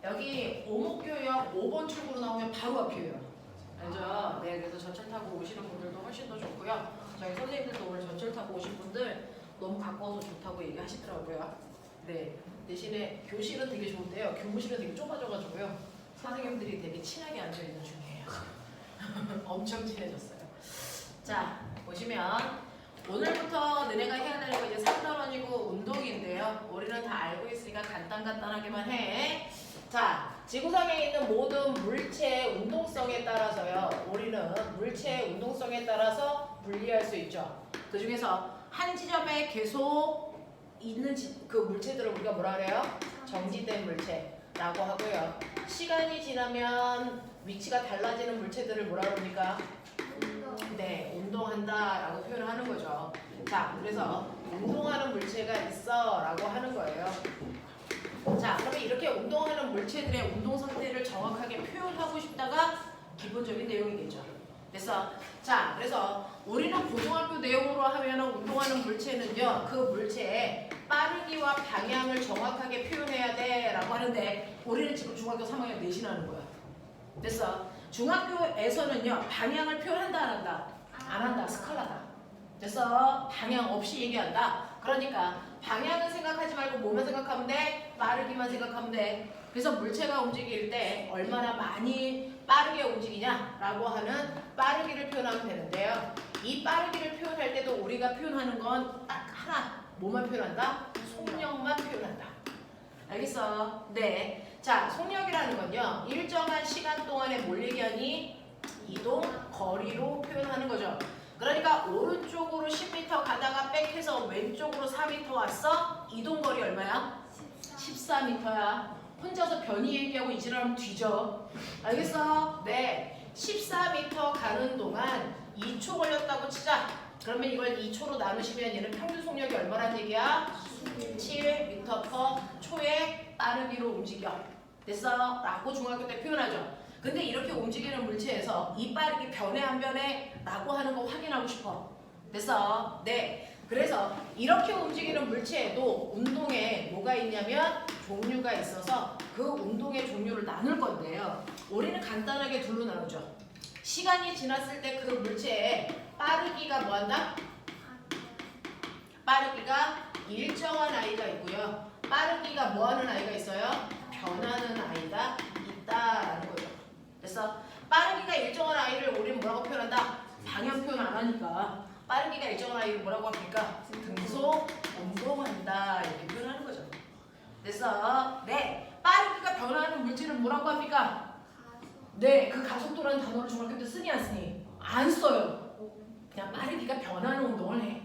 여기 오목교역 5번 출구로 나오면 바로 앞이에요. 알죠? 네, 그래서 전철 타고 오시는 분들도 훨씬 더 좋고요. 저희 선생님들도 오늘 전철 타고 오신 분들 너무 가까워서 좋다고 얘기하시더라고요. 네, 대신에 교실은 되게 좋은데요. 교무실은 되게 좁아져가지고요. 선생님들이 되게 친하게 앉아있는 중이에요. 엄청 친해졌어요. 자, 보시면 오늘부터 너네가 해야 되는 거 이제 3단원이고 운동인데요. 우리는 다 알고 있으니까 간단하게만 해. 자, 지구상에 있는 모든 물체의 운동성에 따라서요. 우리는 물체의 운동성에 따라서 분리할 수 있죠. 그 중에서 한 지점에 계속 있는 그 물체들을 우리가 뭐라 그래요? 정지된 물체라고 하고요. 시간이 지나면 위치가 달라지는 물체들을 뭐라 그럽니까? 네, 운동한다라고 표현을 하는 거죠. 자, 그래서 운동하는 물체가 있어라고 하는 거예요. 자, 그러면 이렇게 운동하는 물체들의 운동 상태를 정확하게 표현하고 싶다가 기본적인 내용이겠죠. 그래서 우리는 고등학교 내용으로 하면 운동하는 물체는요, 그 물체의 빠르기와 방향을 정확하게 표현해야 돼라고 하는데 우리는 지금 중학교 3학년 내신하는 거야. 됐어? 중학교에서는요, 방향을 표현한다 안 한다? 안 한다. 스칼라다. 그래서 방향 없이 얘기한다. 그러니까 방향은 생각하지 말고 뭐만 생각하면 돼? 빠르기만 생각하면 돼. 그래서 물체가 움직일 때 얼마나 많이 빠르게 움직이냐라고 하는 빠르기를 표현하면 되는데요. 이 빠르기를 표현할 때도 우리가 표현하는 건 딱 하나. 뭐만 표현한다? 속력만 표현한다. 알겠어? 네. 자, 속력이라는 건요, 일정한 시간 동안에 뭘 얘기하니? 이동 거리로 표현하는 거죠. 그러니까 오른쪽으로 10m 가다가 백해서 왼쪽으로 4m 왔어? 이동 거리 얼마야? 14m야. 혼자서 변이 얘기하고 이지랄하면 뒤져. 알겠어? 네. 14m 가는 동안 2초 걸렸다고 치자. 그러면 이걸 2초로 나누시면 얘는 평균 속력이 얼마란 얘기야? 7m/초의 빠르기로 움직여. 됐어? 라고 중학교 때 표현하죠. 근데 이렇게 움직이는 물체에서 이 빠르기 변해 안 변해? 라고 하는 거 확인하고 싶어. 됐어? 네. 그래서 이렇게 움직이는 물체에도 운동에 뭐가 있냐면 종류가 있어서 그 운동의 종류를 나눌 건데요. 우리는 간단하게 둘로 나누죠. 시간이 지났을 때 그 물체의 빠르기가 뭐한다? 빠르기가 일정한 아이가 있고요. 빠르기가 뭐하는 아이가 있어요? 변하는 아이가 있다라는 거죠. 그래서 빠르기가 일정한 아이를 우리는 뭐라고 표현한다? 방향 표현 안 하니까 빠르기가 일정한 아이를 뭐라고 합니까? 등속 운동한다 이렇게 표현하는 거죠. 그래서 네, 빠르기가 변하는 물질은 뭐라고 합니까? 네, 그 가속도라는 단어를 중학교 때 쓰니 안 쓰니? 안 써요. 그냥 빠르기가 변하는 운동을 해.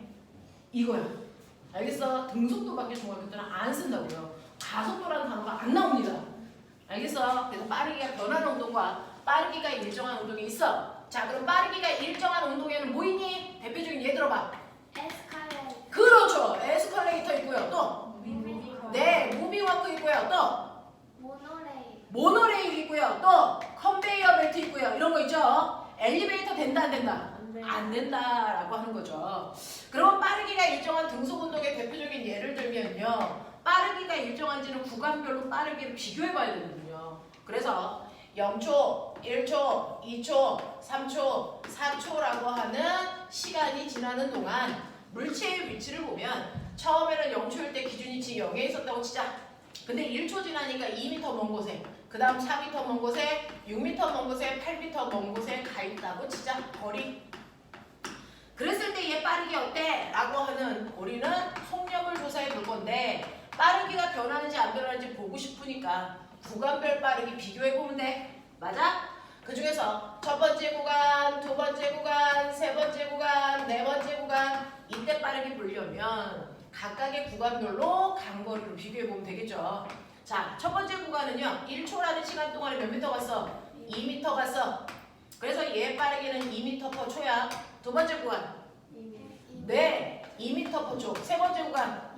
이거야. 알겠어? 등속도밖에 중학교 때는 안 쓴다고요. 가속도라는 단어가 안 나옵니다. 알겠어? 그래서 빠르기가 변하는 운동과 빠르기가 일정한 운동이 있어. 자, 그럼 빠르기가 일정한 운동에는 뭐 있니? 대표적인 예 들어봐. 에스컬레이터. 그렇죠. 에스컬레이터 있고요. 또? 네, 무빙워크 있고요. 또? 모노레일. 모노레일 있고요. 또? 컨베이어 벨트 있고요. 이런 거 있죠? 엘리베이터 된다 안 된다? 안 된다라고 하는 거죠. 그럼 빠르기가 일정한 등속 운동의 대표적인 예를 들면요. 빠르기가 일정한지는 구간별로 빠르기를 비교해 봐야 되거든요. 그래서 0초, 1초, 2초, 3초, 4초라고 하는 시간이 지나는 동안 물체의 위치를 보면 처음에는 0초일 때 기준위치 0에 있었다고 치자. 근데 1초 지나니까 2m 먼 곳에, 그 다음 4m 먼 곳에, 6m 먼 곳에, 8m 먼 곳에 가 있다고 치자. 거리. 그랬을 때 얘 빠르기 어때? 라고 하는 우리는 속력을 조사해 볼 건데 빠르기가 변하는지 안 변하는지 보고 싶으니까 구간별 빠르기 비교해 보면 돼. 맞아? 그 중에서 첫 번째 구간, 두 번째 구간, 세 번째 구간, 네 번째 구간 이때 빠르기 보려면 각각의 구간별로 간거리로 비교해 보면 되겠죠. 자, 첫 번째 구간은요. 1초라는 시간 동안에 몇 미터 갔어? 2m 갔어. 그래서 얘 빠르기는 2m/초야. 두 번째 구간. 네, 2m/초. 세 번째 구간.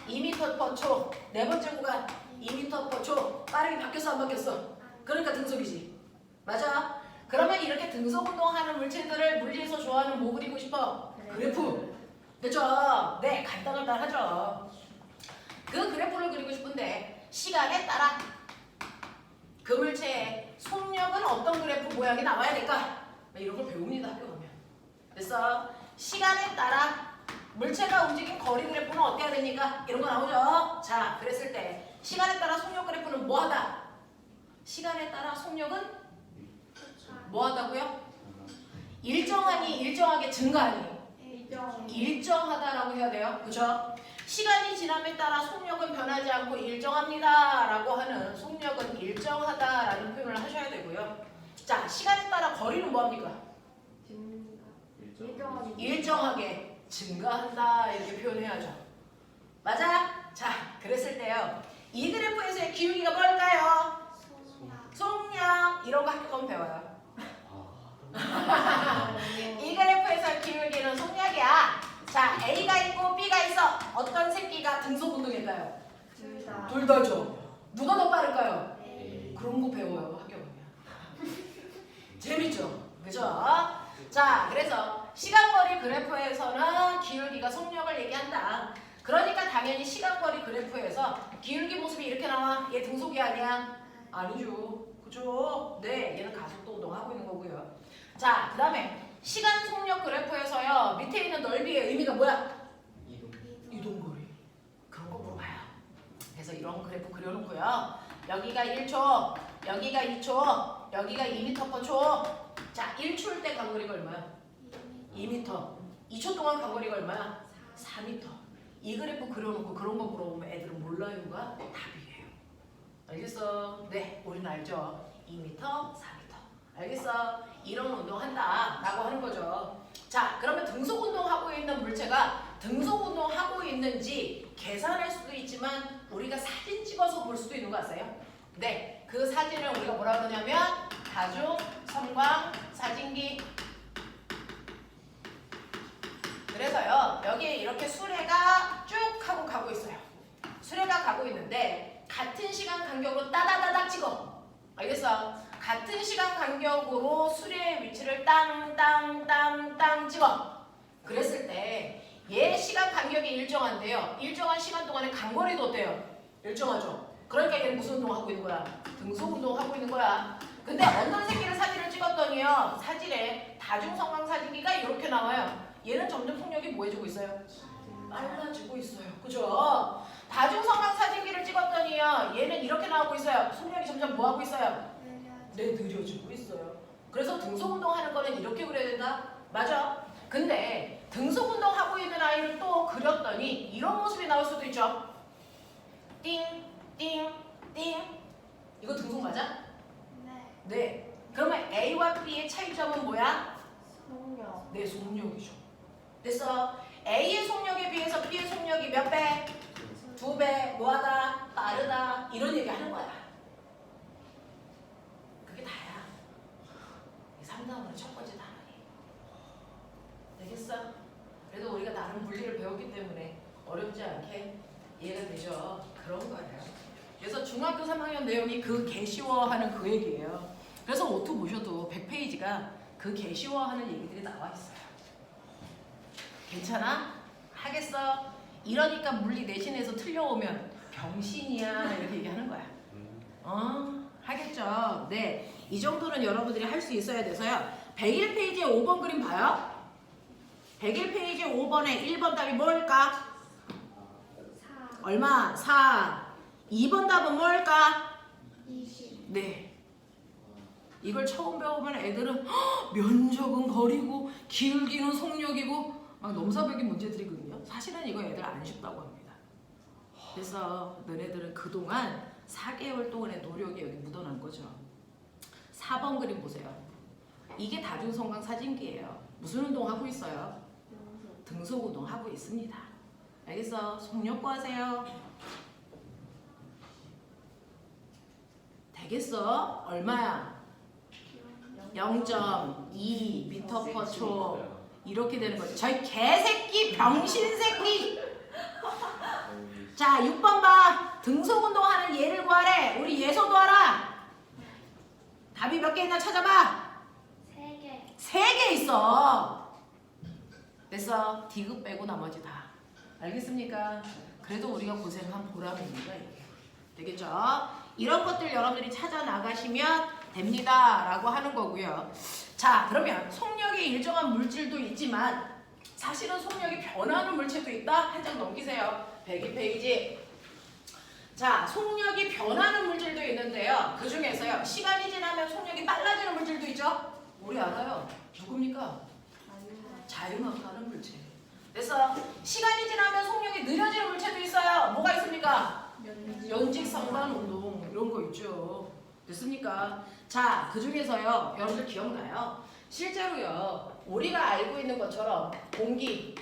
2m/초. 네 번째 구간. 2m/초. 빠르게 바뀌었어 안 바뀌었어? 그러니까 등속이지. 맞아? 그러면 이렇게 등속 운동하는 물체들을 물리에서 좋아하는 뭐 그리고 싶어? 그래프. 그죠? 네, 간단하죠. 그 그래프를 그리고 싶은데 시간에 따라 그 물체의 속력은 어떤 그래프 모양이 나와야 될까? 이런 걸 배웁니다, 학교 가면. 그래서 시간에 따라 물체가 움직인 거리 그래프는 어때야 됩니까? 이런 거 나오죠? 자, 그랬을 때 시간에 따라 속력 그래프는 뭐하다? 시간에 따라 속력은 뭐하다고요? 일정하니 일정하게 증가하니 일정하다라고 해야 돼요. 그죠? 시간이 지남에 따라 속력은 변하지 않고 일정합니다 라고 하는 속력은 일정하다라는 표현을 하셔야 되고요. 자, 시간에 따라 거리는 뭐합니까? 일정하게 증가한다 이렇게 표현해야죠. 맞아? 자, 그랬을 때요. 이 그래프에서의 기울기가 뭘까요? 속력. 이런 거 학교 가면 배워요. 이 그래프에서 기울기는 속력이야. 자, A가 있고 B가 있어. 어떤 새끼가 등속 운동일까요? 둘 다죠. 누가 더 빠를까요? 그런 거 배워요, 학교 가면. 재밌죠? 그죠? 자, 그래서 시간거리 그래프에서는 기울기가 속력을 얘기한다. 그러니까 당연히 시간거리 그래프에서 기울기 모습이 이렇게 나와. 얘 등속이 아니야? 아니죠. 그죠? 네, 얘는 가속도 운동하고 있는 거고요. 자, 그 다음에 시간 속력 그래프에서요. 밑에 있는 넓이의 의미가 뭐야? 이동거리. 그런 거 물어봐요. 그래서 이런 그래프 그려놓고요. 여기가 1초, 여기가 2초, 여기가 2m/초. 자, 1초일 때 간거리가 얼마야? 2m. 2초 동안 간거리가 얼마야? 4m. 이 그래프 그려놓고 그런 거 물어보면 애들은 몰라요가 답이에요. 알겠어? 네, 우리는 알죠? 2m, 4m. 알겠어? 이런 운동한다 라고 하는 거죠. 자, 그러면 등속 운동하고 있는 물체가 등속 운동하고 있는지 계산할 수도 있지만 우리가 사진 찍어서 볼 수도 있는 거 아세요? 네, 그 사진을 우리가 뭐라 그러냐면 다중 성광 사진기. 그래서요, 여기에 이렇게 수레가 쭉 하고 가고 있어요. 수레가 가고 있는데 같은 시간 간격으로 따다다닥 찍어. 알겠어? 같은 시간 간격으로 수레의 위치를 땅땅땅땅 찍어. 그랬을 때 얘 시간 간격이 일정한데요. 일정한 시간 동안에 간거리도 어때요? 일정하죠. 그러니까 얘는 무슨 운동하고 있는 거야? 등속 운동하고 있는 거야. 근데 어떤 새끼를 사진을 찍었더니요. 사진에 다중성광 사진기가 이렇게 나와요. 얘는 점점 속력이 뭐 해주고 있어요? 빨라지고 있어요. 그죠? 다중성광 사진기를 찍었더니요. 얘는 이렇게 나오고 있어요. 속력이 점점 뭐 하고 있어요? 네, 느려지고 있어요. 그래서 등속 운동하는 거는 이렇게 그려야 된다? 맞아. 근데 등속 운동하고 있는 아이를 또 그렸더니 이런 모습이 나올 수도 있죠. 띵, 띵, 띵. 이거 등속 맞아? 네. 그러면 A와 B의 차이점은 뭐야? 네, 속력이죠. 됐어. A의 속력에 비해서 B의 속력이 몇 배? 2배. 뭐하다? 빠르다. 이런 얘기 하는 거야. 그게 다야. 3단원의 첫 번째 단원이. 되겠어? 그래도 우리가 나름 물리를 배웠기 때문에 어렵지 않게 이해가 되죠? 그런 거예요. 그래서 중학교 3학년 내용이 그 개쉬워하는 그 얘기예요. 그래서 오투 보셔도 100페이지가 그 개쉬워하는 얘기들이 나와 있어요. 괜찮아? 하겠어? 이러니까 물리 내신에서 틀려오면 병신이야 이렇게 얘기하는 거야. 하겠죠? 네, 이 정도는 여러분들이 할 수 있어야 돼서요. 101페이지에 5번 그림 봐요. 101페이지 5번에 1번 답이 뭘까? 얼마? 4. 2번 답은 뭘까? 20. 네. 이걸 처음 배우면 애들은 면적은 거리고 기울기는 속력이고 막 넘사벽인 문제들이거든요. 사실은 이거 애들 안 쉽다고 합니다. 그래서 너네들은 그동안 4개월 동안의 노력이 여기 묻어난 거죠. 4번 그림 보세요. 이게 다중성광 사진기예요. 무슨 운동하고 있어요? 등속 운동하고 있습니다. 알겠어? 속력 구하세요. 되겠어? 얼마야? 0.2m/초 이렇게 되는 거죠. 저희 개새끼 병신새끼. 자, 6번 봐. 등속 운동하는 얘를 구하래. 우리 예서도 알아. 답이 몇 개 있나 찾아봐. 3개. 3개 있어. 됐어. 디귿 빼고 나머지 다. 알겠습니까? 그래도 우리가 고생한 보람입니다. 이게. 되겠죠? 이런 것들 여러분들이 찾아 나가시면 됩니다 라고 하는 거고요. 자, 그러면 속력이 일정한 물질도 있지만 사실은 속력이 변하는 물체도 있다. 한 장 넘기세요. 102페이지. 자, 속력이 변하는 물질도 있는데요. 그 중에서요, 시간이 지나면 속력이 빨라지는 물질도 있죠? 우리 알아요. 누굽니까? 자유낙하는 물체. 그래서 시간이 지나면 속력이 느려지는 물체도 있어요. 뭐가 있습니까? 연직상반운동 이런 거 있죠. 됐습니까? 자, 그 중에서요, 여러분들 기억나요? 실제로요, 우리가 알고 있는 것처럼 공기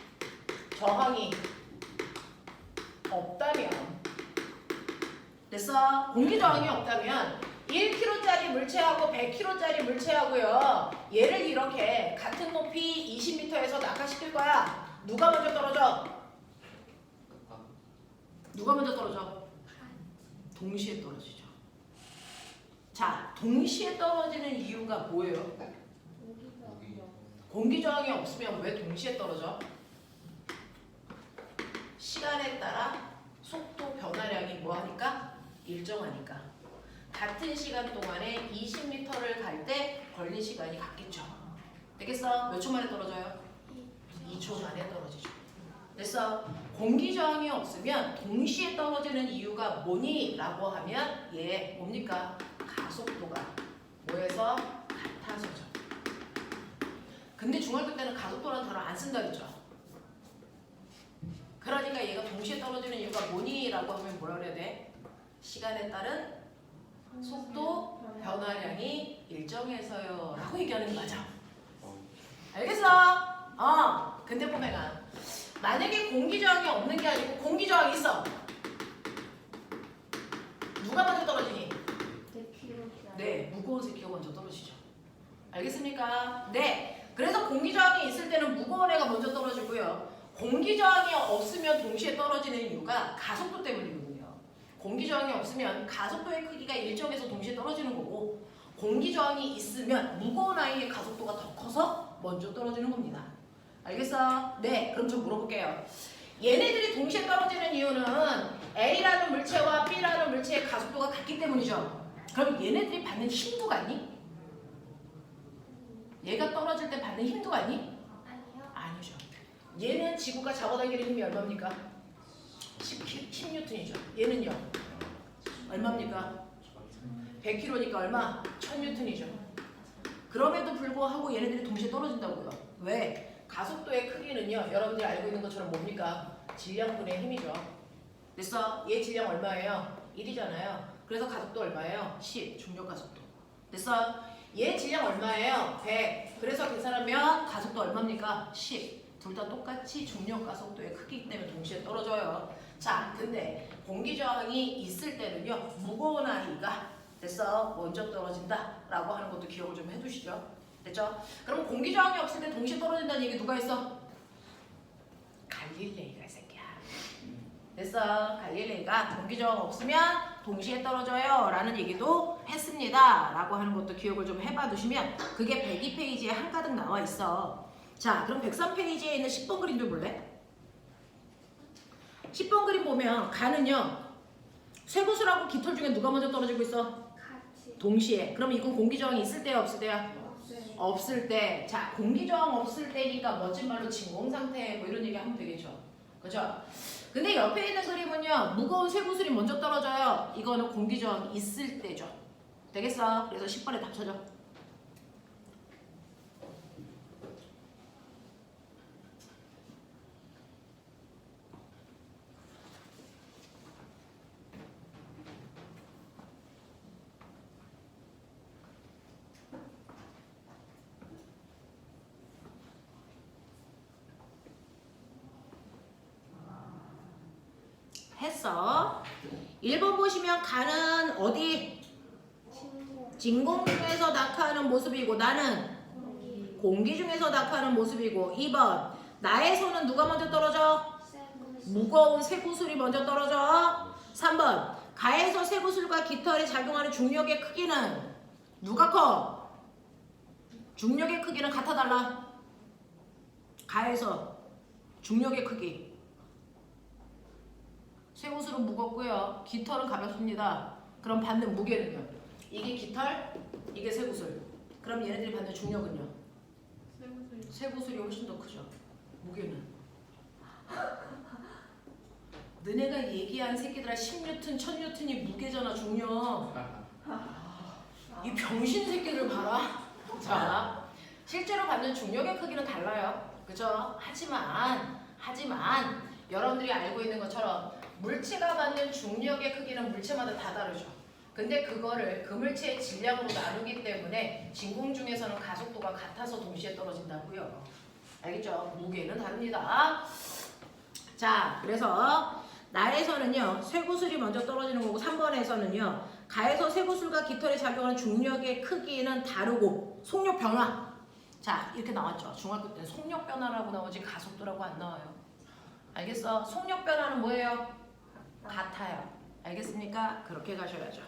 저항이 없다면, 됐어? 공기 저항이 없다면 1kg짜리 물체하고 100kg짜리 물체하고요, 얘를 이렇게 같은 높이 20m에서 낙하시킬 거야. 누가 먼저 떨어져? 누가 먼저 떨어져? 동시에 떨어지죠. 자, 동시에 떨어지는 이유가 뭐예요? 공기 저항이 없으면 왜 동시에 떨어져? 시간에 따라 속도 변화량이 뭐하니까? 일정하니까. 같은 시간 동안에 20m를 갈 때 걸린 시간이 같겠죠. 되겠어? 몇 초 만에 떨어져요? 2초 만에 떨어지죠. 됐어? 공기 저항이 없으면 동시에 떨어지는 이유가 뭐니? 라고 하면 얘 뭡니까? 가속도가 뭐해서 같아서죠. 근데 중학교 때는 가속도라는 단어 안 쓴다 그랬죠. 그러니까 얘가 동시에 떨어지는 이유가 뭐니? 라고 하면 뭐라 그래야 돼? 시간에 따른 속도 변화량이 일정해서요 라고 얘기하는 게 맞아. 알겠어? 근데 보면은 만약에 공기 저항이 없는 게 아니고 공기 저항이 있어. 누가 먼저 떨어지니? 네, 무거운 새끼가 먼저 떨어지죠. 알겠습니까? 네. 그래서 공기 저항이 있을 때는 무거운 애가 먼저 떨어지고요. 공기 저항이 없으면 동시에 떨어지는 이유가 가속도 때문이거든요. 공기 저항이 없으면 가속도의 크기가 일정해서 동시에 떨어지는 거고, 공기 저항이 있으면 무거운 아이의 가속도가 더 커서 먼저 떨어지는 겁니다. 알겠어? 네, 그럼 좀 물어볼게요. 얘네들이 동시에 떨어지는 이유는 A라는 물체와 B라는 물체의 가속도가 같기 때문이죠. 그럼 얘네들이 받는 힘도 같니? 얘가 떨어질 때 받는 힘도 같니? 아니요. 아니죠. 얘는 지구가 잡아당기는 힘이 얼마입니까? 10N이죠. 얘는요? 얼마입니까? 100kg니까 얼마? 1000N이죠. 그럼에도 불구하고 얘네들이 동시에 떨어진다고요. 왜? 가속도의 크기는요, 여러분들이 알고 있는 것처럼 뭡니까? 질량분의 힘이죠. 됐어? 얘 질량 얼마예요? 1이잖아요. 그래서 가속도 얼마예요? 10. 중력 가속도. 됐어? 얘 질량 얼마예요? 100. 그래서 계산하면 가속도 얼마입니까? 10. 둘 다 똑같이 중력 가속도의 크기이기 때문에 동시에 떨어져요. 자, 근데 공기 저항이 있을 때는요, 무거운 아이가 됐어? 먼저 떨어진다 라고 하는 것도 기억을 좀 해두시죠. 됐죠? 그럼 공기 저항이 없을 때 동시에 떨어진다는 얘기 누가 했어? 갈릴레이가 이 새끼야. 됐어? 갈릴레이가 공기 저항 없으면 동시에 떨어져요 라는 얘기도 했습니다 라고 하는 것도 기억을 좀 해봐 두시면, 그게 102페이지에 한가득 나와 있어. 자, 그럼 103페이지에 있는 10번 그림 좀 볼래? 10번 그림 보면 가는요, 쇠구슬하고 깃털 중에 누가 먼저 떨어지고 있어? 같이. 동시에. 그럼 이건 공기 저항이 있을 때야 없을 때야? 없어요. 없을 때. 자, 공기 저항 없을 때니까 멋진 말로 진공 상태 뭐 이런 얘기 하면 되겠죠. 그죠? 근데 옆에 있는 그림은요, 무거운 쇠구슬이 먼저 떨어져요. 이거는 공기 저항이 있을 때죠. 되겠어? 그래서 10번에 답 쳐줘. 했어. 1번 보시면 가는 어디? 친구. 진공 중에서 낙하하는 모습이고, 나는 공기. 공기 중에서 낙하하는 모습이고. 2번 나의 손은 누가 먼저 떨어져? 쇠구슬. 무거운 쇠구슬이 먼저 떨어져. 3번 가에서 쇠구슬과 깃털이 작용하는 중력의 크기는 누가 커? 중력의 크기는 같아 달라? 가에서 중력의 크기, 쇠구슬은 무겁고요. 깃털은 가볍습니다. 그럼 받는 무게는요? 이게 깃털, 이게 쇠구슬. 그럼 얘네들이 받는 중력은요? 쇠구슬이 훨씬 더 크죠. 무게는. 너네가 얘기한 새끼들아 10뉴턴, 1000뉴턴이 무게잖아 중력. 이 병신 새끼들 봐라. 자, 실제로 받는 중력의 크기는 달라요. 그죠? 하지만 여러분들이 알고 있는 것처럼 물체가 받는 중력의 크기는 물체마다 다 다르죠. 근데 그거를 그 물체의 질량으로 나누기 때문에 진공 중에서는 가속도가 같아서 동시에 떨어진다고요. 알겠죠? 무게는 다릅니다. 자, 그래서 나에서는요 쇠구슬이 먼저 떨어지는 거고 3번에서는요 가에서 쇠구슬과 깃털에 작용하는 중력의 크기는 다르고 속력 변화. 자, 이렇게 나왔죠. 중학교 때는 속력 변화라고 나오지 가속도라고 안 나와요. 알겠어? 속력 변화는 뭐예요? 같아요. 알겠습니까? 그렇게 가셔야죠.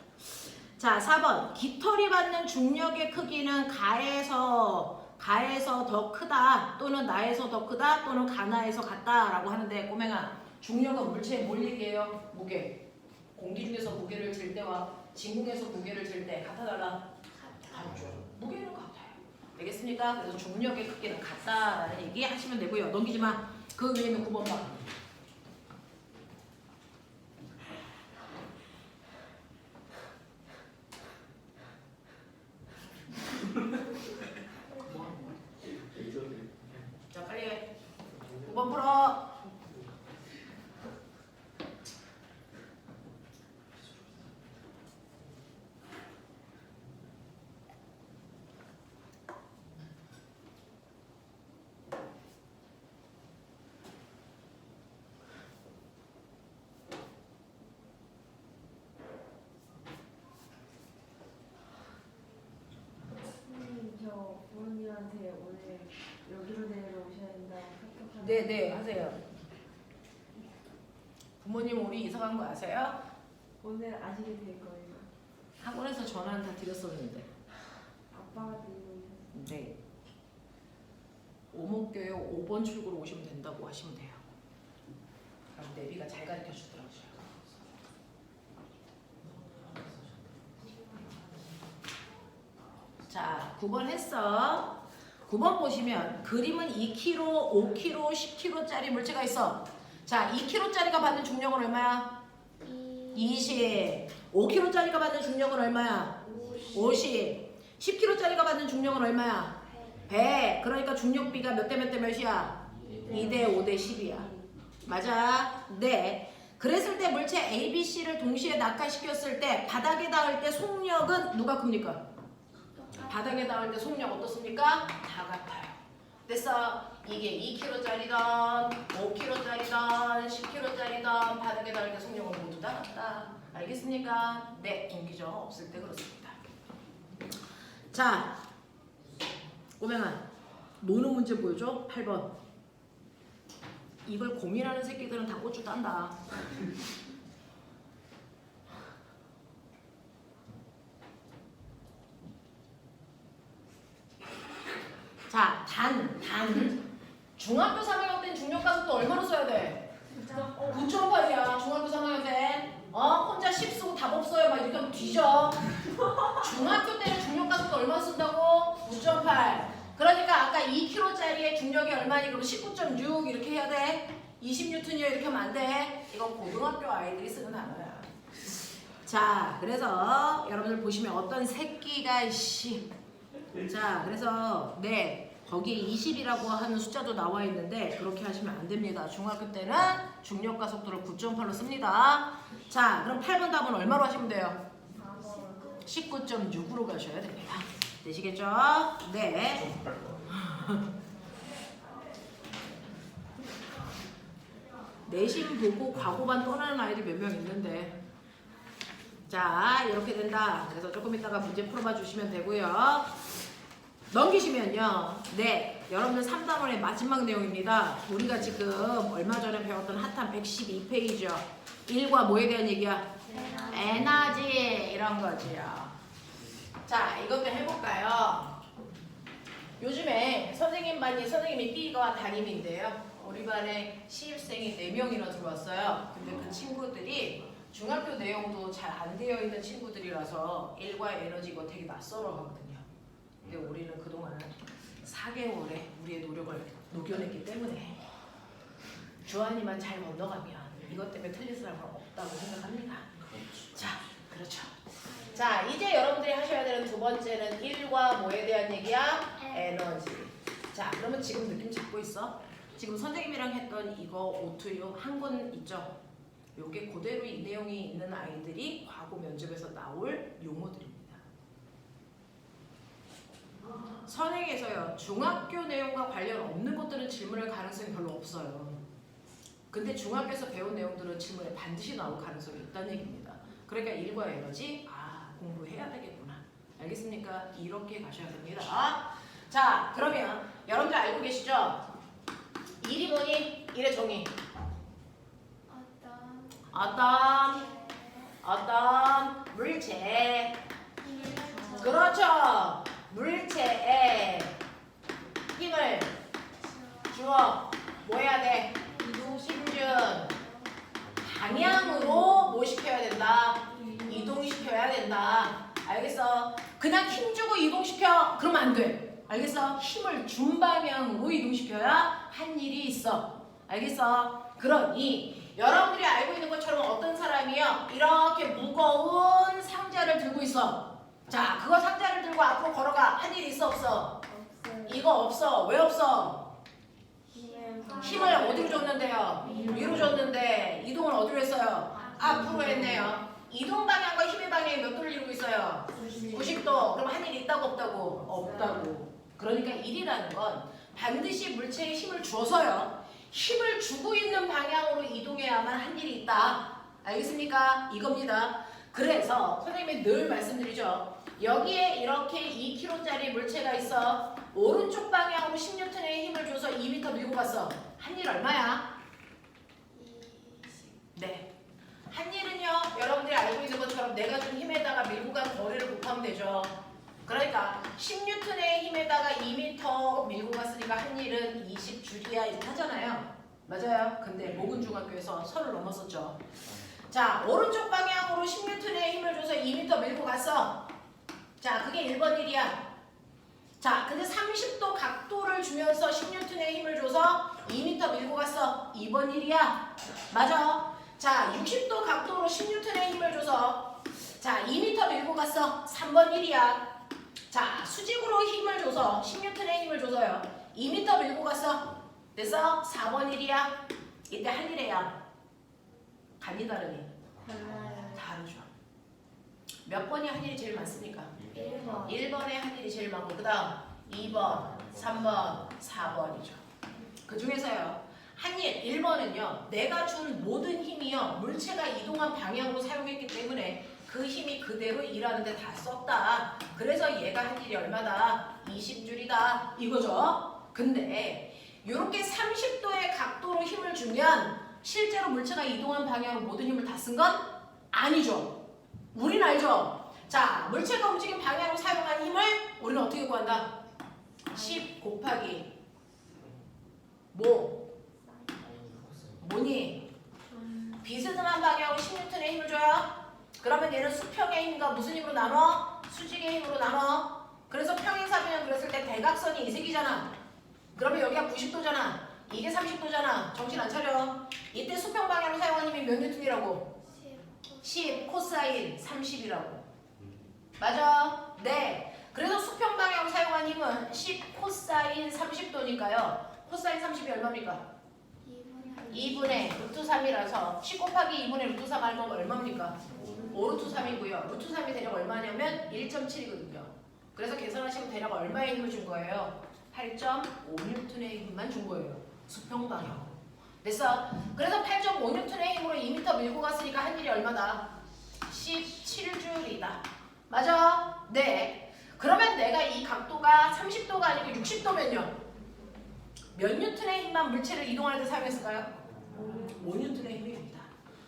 자, 4번. 깃털이 받는 중력의 크기는 가에서 더 크다 또는 나에서 더 크다 또는 가나에서 같다라고 하는데 꼬맹아, 중력은 물체에 뭘 얘기해요? 무게. 공기 중에서 무게를 질 때와 진공에서 무게를 질 때 같아 달라? 같죠. 무게는 같아요. 알겠습니까? 그래서 중력의 크기는 같다라는 얘기 하시면 되고요. 넘기지 마. 그 외에는 9번 봐. 자, 빨리 해. 9번 풀어. 선생님 저 부모님한테 오늘 여기로 내려오셔야 된다고 카톡 네, 하세요. 부모님 우리 이사 간 거 아세요? 오늘 아시게 될 거예요. 학원에서 전화는 다 드렸었는데. 아빠가 들고 오셨어요. 네. 오목교에 5번 출구로 오시면 된다고 하시면 돼요. 그럼 내비가 잘 가르쳐 주더라고요. 자, 9번 했어. 9번 보시면 그림은 2kg, 5kg, 10kg짜리 물체가 있어. 자, 2kg짜리가 받는 중력은 얼마야? 20. 5kg짜리가 받는 중력은 얼마야? 50. 10kg짜리가 받는 중력은 얼마야? 100. 그러니까 중력비가 몇 대 몇 대 몇이야? 2대 5대 10이야. 맞아? 네. 그랬을 때 물체 A, B, C를 동시에 낙하시켰을 때 바닥에 닿을 때 속력은 누가 큽니까? 바닥에 닿을 때 속력 어떻습니까? 다 같아요. 됐어? 이게 2kg짜리던 5kg짜리던 10kg짜리던 바닥에 닿을 때 속력은 모두 다 같다. 알겠습니까? 네, 공기저 없을 때 그렇습니다. 자, 꼬맹아, 노는 문제 보여줘. 8번. 이걸 고민하는 새끼들은 다 고추 딴다. 자, 중학교 3학년 때는 중력가속도 얼마로 써야 돼? 9.8이야. 중학교 3학년 때. 혼자 10 쓰고 답 없어요. 막 이렇게 하면 뒤져. 중학교 때는 중력가속도 얼마 쓴다고? 9.8. 그러니까 아까 2kg짜리의 중력이 얼마니? 그럼 19.6 이렇게 해야 돼. 20N이요 이렇게 하면 안 돼. 이건 고등학교 아이들이 쓰는 단어야. 자, 그래서 여러분들 보시면 어떤 새끼가 자, 그래서 네, 거기에 20이라고 하는 숫자도 나와 있는데 그렇게 하시면 안 됩니다. 중학교 때는 중력 가속도를 9.8로 씁니다. 자, 그럼 8번 답은 얼마로 하시면 돼요? 19.6으로 가셔야 됩니다. 되시겠죠? 네. 내신 보고 과고반 떠나는 아이들이 몇 명 있는데. 자, 이렇게 된다. 그래서 조금 이따가 문제 풀어봐 주시면 되고요. 넘기시면요. 네, 여러분들 3단원의 마지막 내용입니다. 우리가 지금 얼마 전에 배웠던 핫한 112페이지요. 1과 뭐에 대한 얘기야? 에너지 이런 거지요. 자, 이것도 해볼까요? 요즘에 선생님이 B가 담임인데요. 우리 반에 신입생이 4명이나 들어왔어요. 근데 그 친구들이 중학교 내용도 잘 안 되어 있는 친구들이라서 일과 에너지 이거 되게 낯설어 하거든요. 근데 우리는 그동안 4개월의 우리의 노력을 녹여냈기 때문에 주한이만 잘 건너가면 이것 때문에 틀린 사람은 없다고 생각합니다. 자, 그렇죠. 자, 이제 여러분들이 하셔야 되는 두 번째는 일과 뭐에 대한 얘기야? 에너지. 자, 그러면 지금 느낌 잡고 있어? 지금 선생님이랑 했던 이거 오투유 한 권 있죠? 요게 그대로 이 내용이 있는 아이들이 과거 면접에서 나올 용어들입니다. 선행에서요, 중학교 내용과 관련 없는 것들은 질문할 가능성이 별로 없어요. 근데 중학교에서 배운 내용들은 질문에 반드시 나올 가능성이 있다는 얘기입니다. 그러니까 일과 에너지, 공부해야 되겠구나. 알겠습니까? 이렇게 가셔야 됩니다. 자, 그러면 여러분들 알고 계시죠? 일이 뭐니? 일의 종이. 어떤 물체. 그렇죠. 물체에 힘을 주어 뭐 해야 돼? 힘준 방향으로 뭐 시켜야 된다? 이동시켜야 된다. 알겠어? 그냥 힘 주고 이동시켜? 그러면 안 돼. 알겠어? 힘을 준 방향으로 이동시켜야 한 일이 있어. 알겠어? 그러니 여러분들이 알고 있는 것처럼 어떤 사람이요? 이렇게 무거운 상자를 들고 있어. 자, 그거 상자를 들고 앞으로 걸어가. 한 일이 있어 없어? 없어요. 이거 없어. 왜 없어? 힘을 어디로 줬는데요? 위로 줬는데 이동을 어디로 했어요? 앞으로 했네요. 이동 방향과 힘의 방향이 몇 도를 이루고 있어요? 90도. 그럼 한 일이 있다고 없다고? 없다고. 그러니까 일이라는 건 반드시 물체에 힘을 주어서요. 힘을 주고 있는 방향으로 이동해야만 한 일이 있다. 알겠습니까? 이겁니다. 그래서 선생님이 늘 말씀드리죠. 여기에 이렇게 2kg짜리 물체가 있어. 오른쪽 방향으로 10N의 힘을 줘서 2m 밀고 갔어. 한 일 얼마야? 네. 한 일은요, 여러분들이 알고 있는 것처럼 내가 준 힘에다가 밀고 간 거리를 곱하면 되죠. 그러니까 10N의 힘에다가 2m 밀고 갔으니까 한 일은 20줄이야 이렇게 하잖아요. 맞아요. 근데 모근중학교에서 선을 넘었었죠. 자, 오른쪽 방향으로 10N의 힘을 줘서 2m 밀고 갔어. 자, 그게 1번 일이야. 자, 근데 30도 각도를 주면서 10N의 힘을 줘서 2m 밀고 갔어. 2번 일이야. 맞아. 자, 60도 각도로 10N의 힘을 줘서 자, 2m 밀고 갔어. 3번 일이야. 자, 수직으로 힘을 줘서 10N의 힘을 줘서요. 2m 밀고 갔어. 됐어? 4번 일이야. 이때 할 일이야. 간이 다르니? 달라요. 다르죠. 몇 번이 한 일이 제일 많습니까? 1번. 1번에 한 일이 제일 많고 그 다음 2번, 3번, 4번이죠. 그 중에서요. 한 일, 1번은요. 내가 준 모든 힘이요. 물체가 이동한 방향으로 사용했기 때문에 그 힘이 그대로 일하는데 다 썼다. 그래서 얘가 한 일이 얼마다? 20줄이다. 이거죠. 근데 이렇게 30도의 각도로 힘을 주면 실제로 물체가 이동한 방향으로 모든 힘을 다 쓴 건 아니죠. 우린 알죠. 자, 물체가 움직인 방향으로 사용한 힘을 우리는 어떻게 구한다? 10 곱하기 뭐니? 비스듬한 방향으로 10N의 힘을 줘요. 그러면 얘는 수평의 힘과 무슨 힘으로 나눠? 수직의 힘으로 나눠. 그래서 평행사변형 그렸을 때 대각선이 이색이잖아. 그러면 여기가 90도잖아. 이게 30도잖아. 정신 안 차려. 이때 수평 방향으로 사용한 힘이 몇 뉴턴이라고? 10 코사인 30이라고. 맞아? 네. 그래서 수평 방향으로 사용한 힘은 10 코사인 30도니까요. 코사인 30이 얼마입니까? 2분의 루트 3이라서 10 곱하기 2분의 루트 3 하면 얼마입니까? 5 루트 3이고요. 루트 3이 대략 얼마냐면 1.7이거든요. 그래서 계산하시면 대략 얼마의 힘을 준 거예요? 8.5N의 힘만 준 거예요. 수평 방향으로. 됐어? 그래서 8.5N의 힘으로 2m 밀고 갔으니까 한 일이 얼마다? 17줄이다. 맞아? 네. 그러면 내가 이 각도가 30도가 아니고 60도면요. 몇 뉴턴의 힘만 물체를 이동할 때 사용했을까요? 5N의 힘입니다.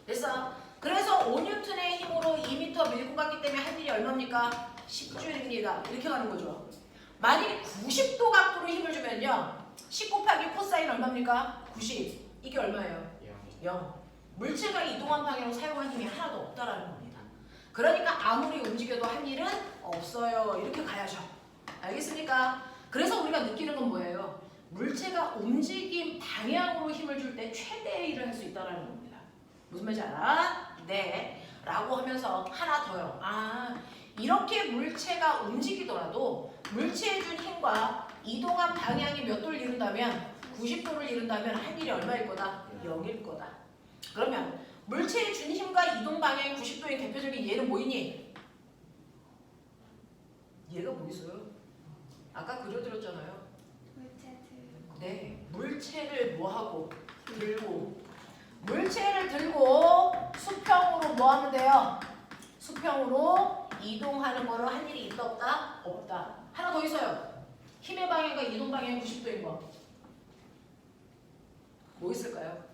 됐어? 그래서 5N의 힘으로 2m 밀고 갔기 때문에 한 일이 얼마입니까? 10줄입니다. 이렇게 가는 거죠. 만약에 90도 각도로 힘을 주면요. 10 곱하기 코사인 얼마입니까? 90. 이게 얼마예요? 0. 물체가 이동한 방향으로 사용한 힘이 하나도 없다라는 겁니다. 그러니까 아무리 움직여도 한 일은 없어요. 이렇게 가야죠. 알겠습니까? 그래서 우리가 느끼는 건 뭐예요? 물체가 움직임 방향으로 힘을 줄 때 최대의 일을 할 수 있다는 겁니다. 무슨 말인지 알아? 네. 라고 하면서 하나 더요. 아, 이렇게 물체가 움직이더라도 물체에 준 힘과 이동한 방향이 몇 도를 이룬다면 90도를 이룬다면 한 일이 얼마일 거다? 0일 거다. 그러면 물체에 준 힘과 이동 방향이 90도인 대표적인 얘는 뭐이니? 얘가 뭐 있어요? 아까 그려드렸잖아요. 네, 물체를 뭐하고? 들고. 물체를 들고 수평으로 뭐 하면 돼요? 수평으로 이동하는 거로 한 일이 있다 없다? 없다. 하나 더 있어요. 힘의 방향과 이동 방향이 90도인 거. 뭐 있을까요?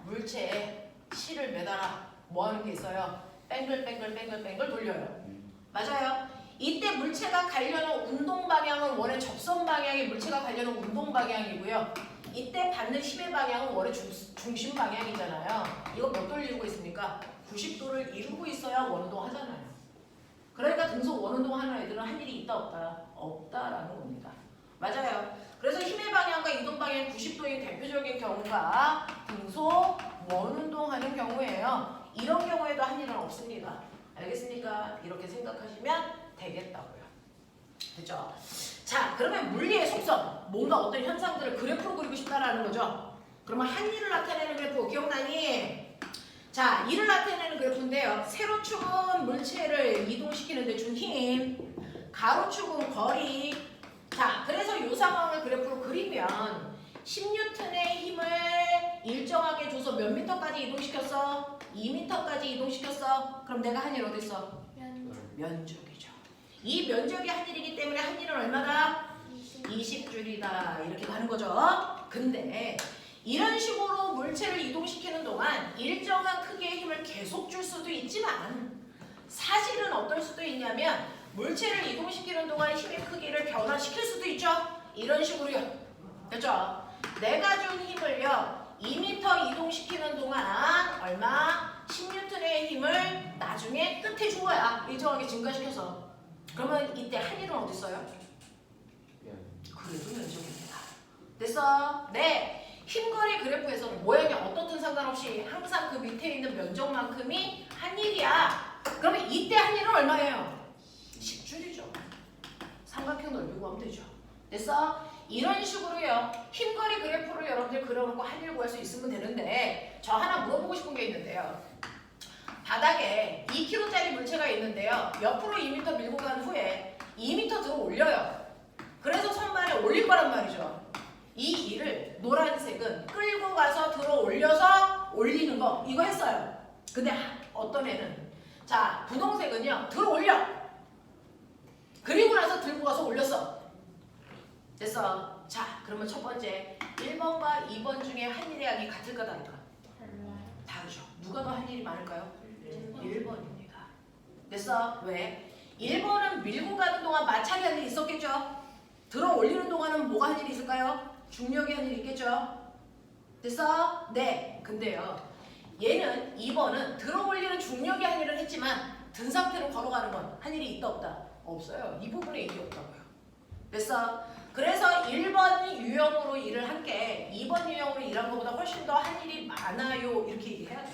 물체에 실을 매달아 뭐 하는 게 있어요? 뱅글뱅글 돌려요. 맞아요. 이때 물체가 가려는 운동 방향은 원래 접선 방향이 물체가 가려는 운동 방향이고요. 이때 받는 힘의 방향은 원래 중심 방향이잖아요. 이거 몇 도를 이루고 있습니까? 90도를 이루고 있어야 원운동 하잖아요. 그러니까 등속 원운동 하는 애들은 한 일이 있다 없다? 없다라는 겁니다. 맞아요. 그래서 힘의 방향과 이동 방향이 90도인 대표적인 경우가 등속 원운동하는 경우예요. 이런 경우에도 한 일은 없습니다. 알겠습니까? 이렇게 생각하시면 되겠다고요. 됐죠? 자, 그러면 물리의 속성, 뭔가 어떤 현상들을 그래프로 그리고 싶다라는 거죠. 그러면 한 일을 나타내는 그래프 기억나니? 자, 일을 나타내는 그래프인데요. 세로축은 물체를 이동시키는 데 준 힘, 가로축은 거리. 자, 그래서 이 상황을 그래프로 그리면 10N의 힘을 일정하게 줘서 몇 미터까지 이동시켰어? 2미터까지 이동시켰어? 그럼 내가 한 일 어디 있어? 면적이죠. 이 면적이 한 일이기 때문에 한 일은 얼마다? 20줄이다. 이렇게 가는 거죠. 근데 이런 식으로 물체를 이동시키는 동안 일정한 크기의 힘을 계속 줄 수도 있지만 사실은 어떨 수도 있냐면 물체를 이동시키는 동안 힘의 크기를 변화시킬 수도 있죠. 이런 식으로요. 됐죠? 내가 준 힘을요 2m 이동시키는 동안 얼마? 10N의 힘을 나중에 끝에 준 거야. 일정하게 증가시켜서. 그러면 이때 한 일은 어디 있어요? 그래도 면적입니다. 됐어? 네. 힘거리 그래프에서는 모양이 어떻든 상관없이 항상 그 밑에 있는 면적만큼이 한 일이야. 그러면 이때 한 일은 얼마예요? 10줄이죠. 삼각형 넓이 구하면 되죠. 됐어? 이런 식으로요. 힘거리 그래프를 여러분들 그려놓고 한 일 구할 수 있으면 되는데 저 하나 물어보고 싶은 게 있는데요. 바닥에 2kg짜리 물체가 있는데요. 옆으로 2m 밀고 간 후에 2m 들어 올려요. 그래서 선반에 올릴 거란 말이죠. 이 일을 노란색은 끌고 가서 들어 올려서 올리는 거 이거 했어요. 근데 어떤 애는 자 분홍색은요 들어 올려. 그리고 나서 들고 가서 올렸어. 됐어. 자 그러면 첫 번째 1번과 2번 중에 한 일의 양이 같을까 다를까? 다르죠. 누가 더 한 일이 많을까요? 1번입니다. 됐어? 왜? 1번은 밀고 가는 동안 마찰이 한 일이 있었겠죠? 들어 올리는 동안은 뭐가 한 일이 있을까요? 중력이 한 일이 있겠죠? 됐어? 네. 근데요. 얘는 2번은 들어 올리는 중력이 한 일을 했지만 든 상태로 걸어가는 건 한 일이 있다 없다? 없어요. 이 부분에 일이 없다고요. 됐어? 그래서 1번 유형으로 일을 한 게 2번 유형으로 일한 것보다 훨씬 더 한 일이 많아요. 이렇게 얘기해야 돼.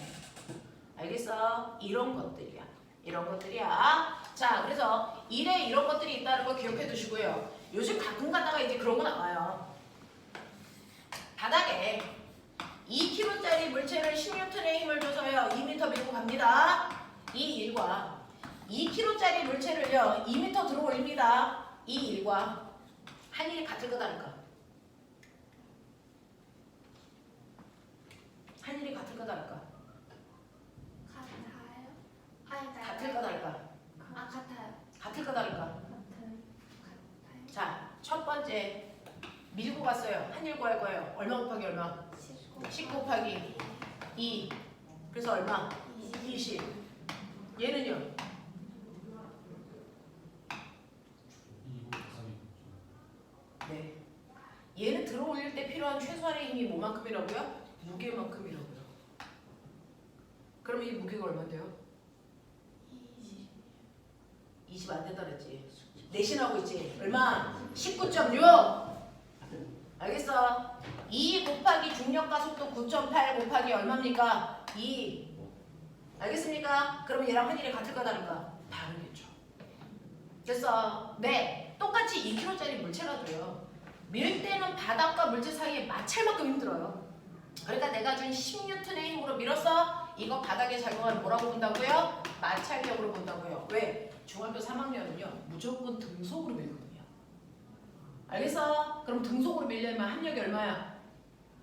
알겠어? 이런 것들이야. 이런 것들이야. 자, 그래서 일에 이런 것들이 있다는 거 기억해 두시고요. 요즘 가끔 가다가 이제 그런 거 나와요. 바닥에 2kg짜리 물체를 10N의 힘을 줘서요. 2m 밀고 갑니다. 이 일과 2kg짜리 물체를요. 2m 들어 올립니다. 이 일과 한 일이 같을까 다를까? 한 일이 같을까 다를까? 같을까 다를까? 같아요. 같을까 다를까? 자, 첫 번째 밀고 갔어요. 한 일 구할 거예요. 얼마 곱하기 얼마? 10 곱하기 2. 그래서 얼마? 20. 얘는요? 네. 들어 올릴 때 필요한 최소한의 힘이 뭐만큼이라고요? 무게만큼이라고요. 그럼 이 무게가 얼마인데요? 20 안 된다 그랬지. 내신하고 있지. 얼마? 19.6. 알겠어? 2 곱하기 중력과 속도 9.8 곱하기 얼마입니까? 2. 알겠습니까? 그러면 얘랑 확률이 같을까 다를까? 다르겠죠. 됐어? 네. 똑같이 2kg짜리 물체라도요. 밀 때는 바닥과 물체 사이에 마찰만큼 힘들어요. 그러니까 내가 준 10N의 힘으로 밀었어. 이거 바닥에 작용하는 뭐라고 본다고요? 마찰력으로 본다고요. 왜? 중학교 3학년은요. 무조건 등속으로 밀거든요. 알겠어? 그럼 등속으로 밀려면 합력이 얼마야?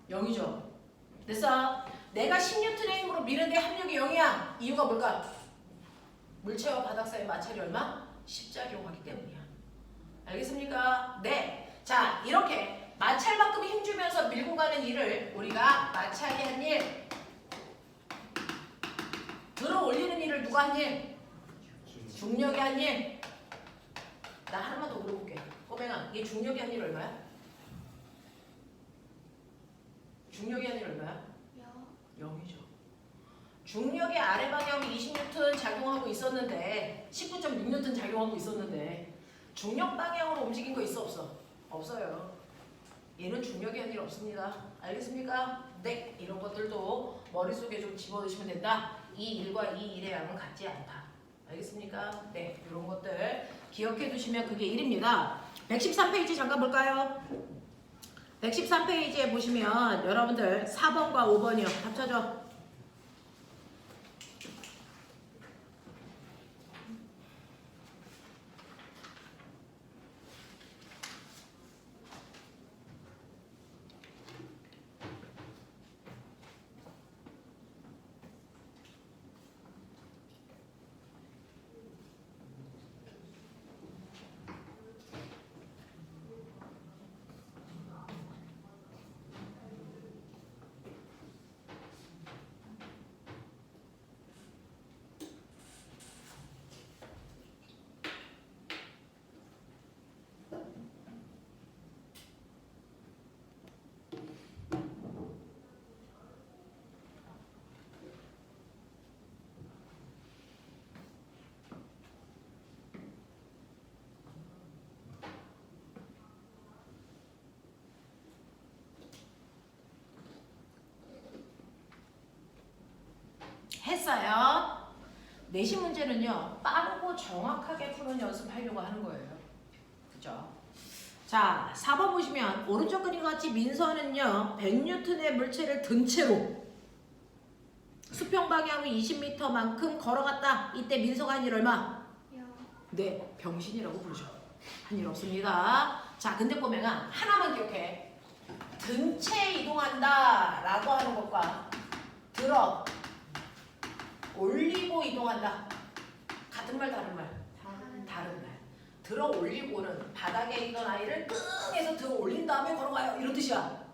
0이죠. 됐어? 내가 10N의 힘으로 미는데 합력이 0이야. 이유가 뭘까? 물체와 바닥 사이 마찰이 얼마? 10작용하기 때문이야. 알겠습니까? 네. 자, 이렇게 마찰만큼 힘주면서 밀고 가는 일을 우리가 마찰이 한 일, 들어 올리는 일을 누가 한 일? 중력이 한 일. 나 하나만 더 물어볼게. 꼬맹아, 이게 중력이 한 일 얼마야? 중력이 한 일 얼마야? 0이죠. 중력의 아래 방향으로 20N 작용하고 있었는데 19.6N 작용하고 있었는데 중력 방향으로 움직인 거 있어 없어? 없어요. 얘는 중력이 한 일 없습니다. 알겠습니까? 네. 이런 것들도 머릿속에 좀 집어넣으시면 된다. 이 일과 이 일의 양은 같지 않다. 알겠습니까? 네. 이런 것들 기억해 두시면 그게 1입니다. 113페이지 잠깐 볼까요? 113페이지에 보시면 여러분들 4번과 5번이요. 답 찾아. 했어요. 내신 문제는요. 빠르고 정확하게 푸는 연습하려고 하는 거예요. 그죠? 자, 4번 보시면 오른쪽 그림과 같이 민서는요. 100N의 물체를 든 채로 수평 방향으로 20m만큼 걸어갔다. 이때 민서가 한 일 얼마? 네, 병신이라고 부르죠. 한 일 없습니다. 자, 근데 보면은 하나만 기억해. 든 채 이동한다 라고 하는 것과 들어 올리고 이동한다. 같은 말 다른 말? 다른 말. 들어 올리고는 바닥에 있던 아이를 끙해서 들어 올린 다음에 걸어가요. 이런 뜻이야.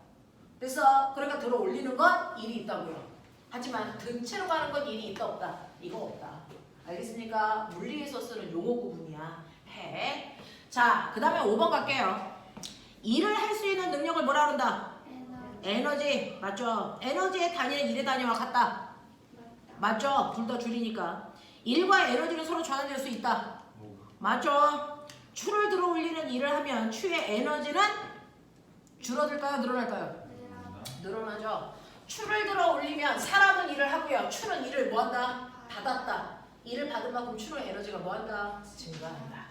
됐어? 그러니까 들어 올리는 건 일이 있다고요. 하지만 든 채로 가는 건 일이 있다 없다? 이거 없다. 알겠습니까? 물리에서 쓰는 용어 구분이야. 해. 자, 그 다음에 5번 갈게요. 일을 할 수 있는 능력을 뭐라 그런다? 에너지. 맞죠? 에너지의 단위는 일의 단위와 같다. 맞죠? 둘 다 줄이니까. 일과 에너지는 서로 전환될 수 있다. 맞죠? 추를 들어 올리는 일을 하면 추의 에너지는 줄어들까요? 늘어날까요? 늘어나죠. 추를 들어 올리면 사람은 일을 하고요. 추는 일을 뭐한다? 받았다. 일을 받은 만큼 추의 에너지가 뭐한다? 증가한다.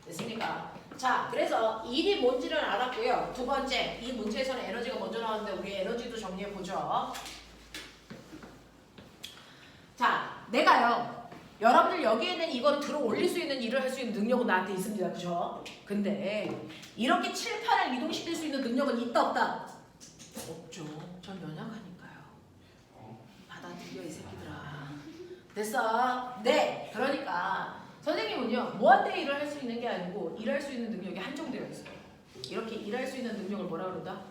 됐습니까? 자, 그래서 일이 뭔지를 알았고요. 두 번째, 이 문제에서는 에너지가 먼저 나왔는데 우리 에너지도 정리해보죠. 자, 내가요. 여러분들 여기에는 이걸 들어 올릴 수 있는 일을 할 수 있는 능력은 나한테 있습니다. 그죠? 근데 이렇게 칠판을 이동시킬 수 있는 능력은 있다 없다? 없죠. 전 연약하니까요. 받아들여 이 새끼들아. 됐어? 네. 그러니까 선생님은요. 무한대 일을 할 수 있는 게 아니고 일할 수 있는 능력이 한정되어 있어요. 이렇게 일할 수 있는 능력을 뭐라 그런다?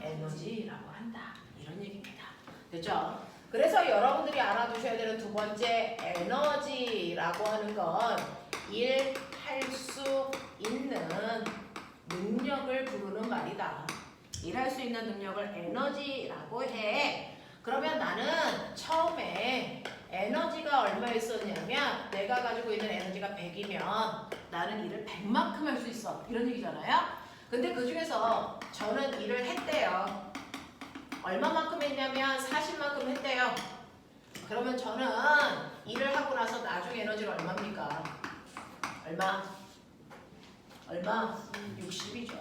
에너지라고 한다. 이런 얘기입니다. 됐죠? 그래서 여러분들이 알아두셔야 되는 두 번째 에너지라고 하는 건 일할 수 있는 능력을 부르는 말이다. 일할 수 있는 능력을 에너지라고 해. 그러면 나는 처음에 에너지가 얼마였었냐면 내가 가지고 있는 에너지가 100이면 나는 일을 100만큼 할 수 있어. 이런 얘기잖아요. 근데 그 중에서 저는 일을 했대요. 얼마만큼 했냐면 40만큼 했대요. 그러면 저는 일을 하고 나서 나중 에너지가 얼마입니까? 얼마? 60이죠.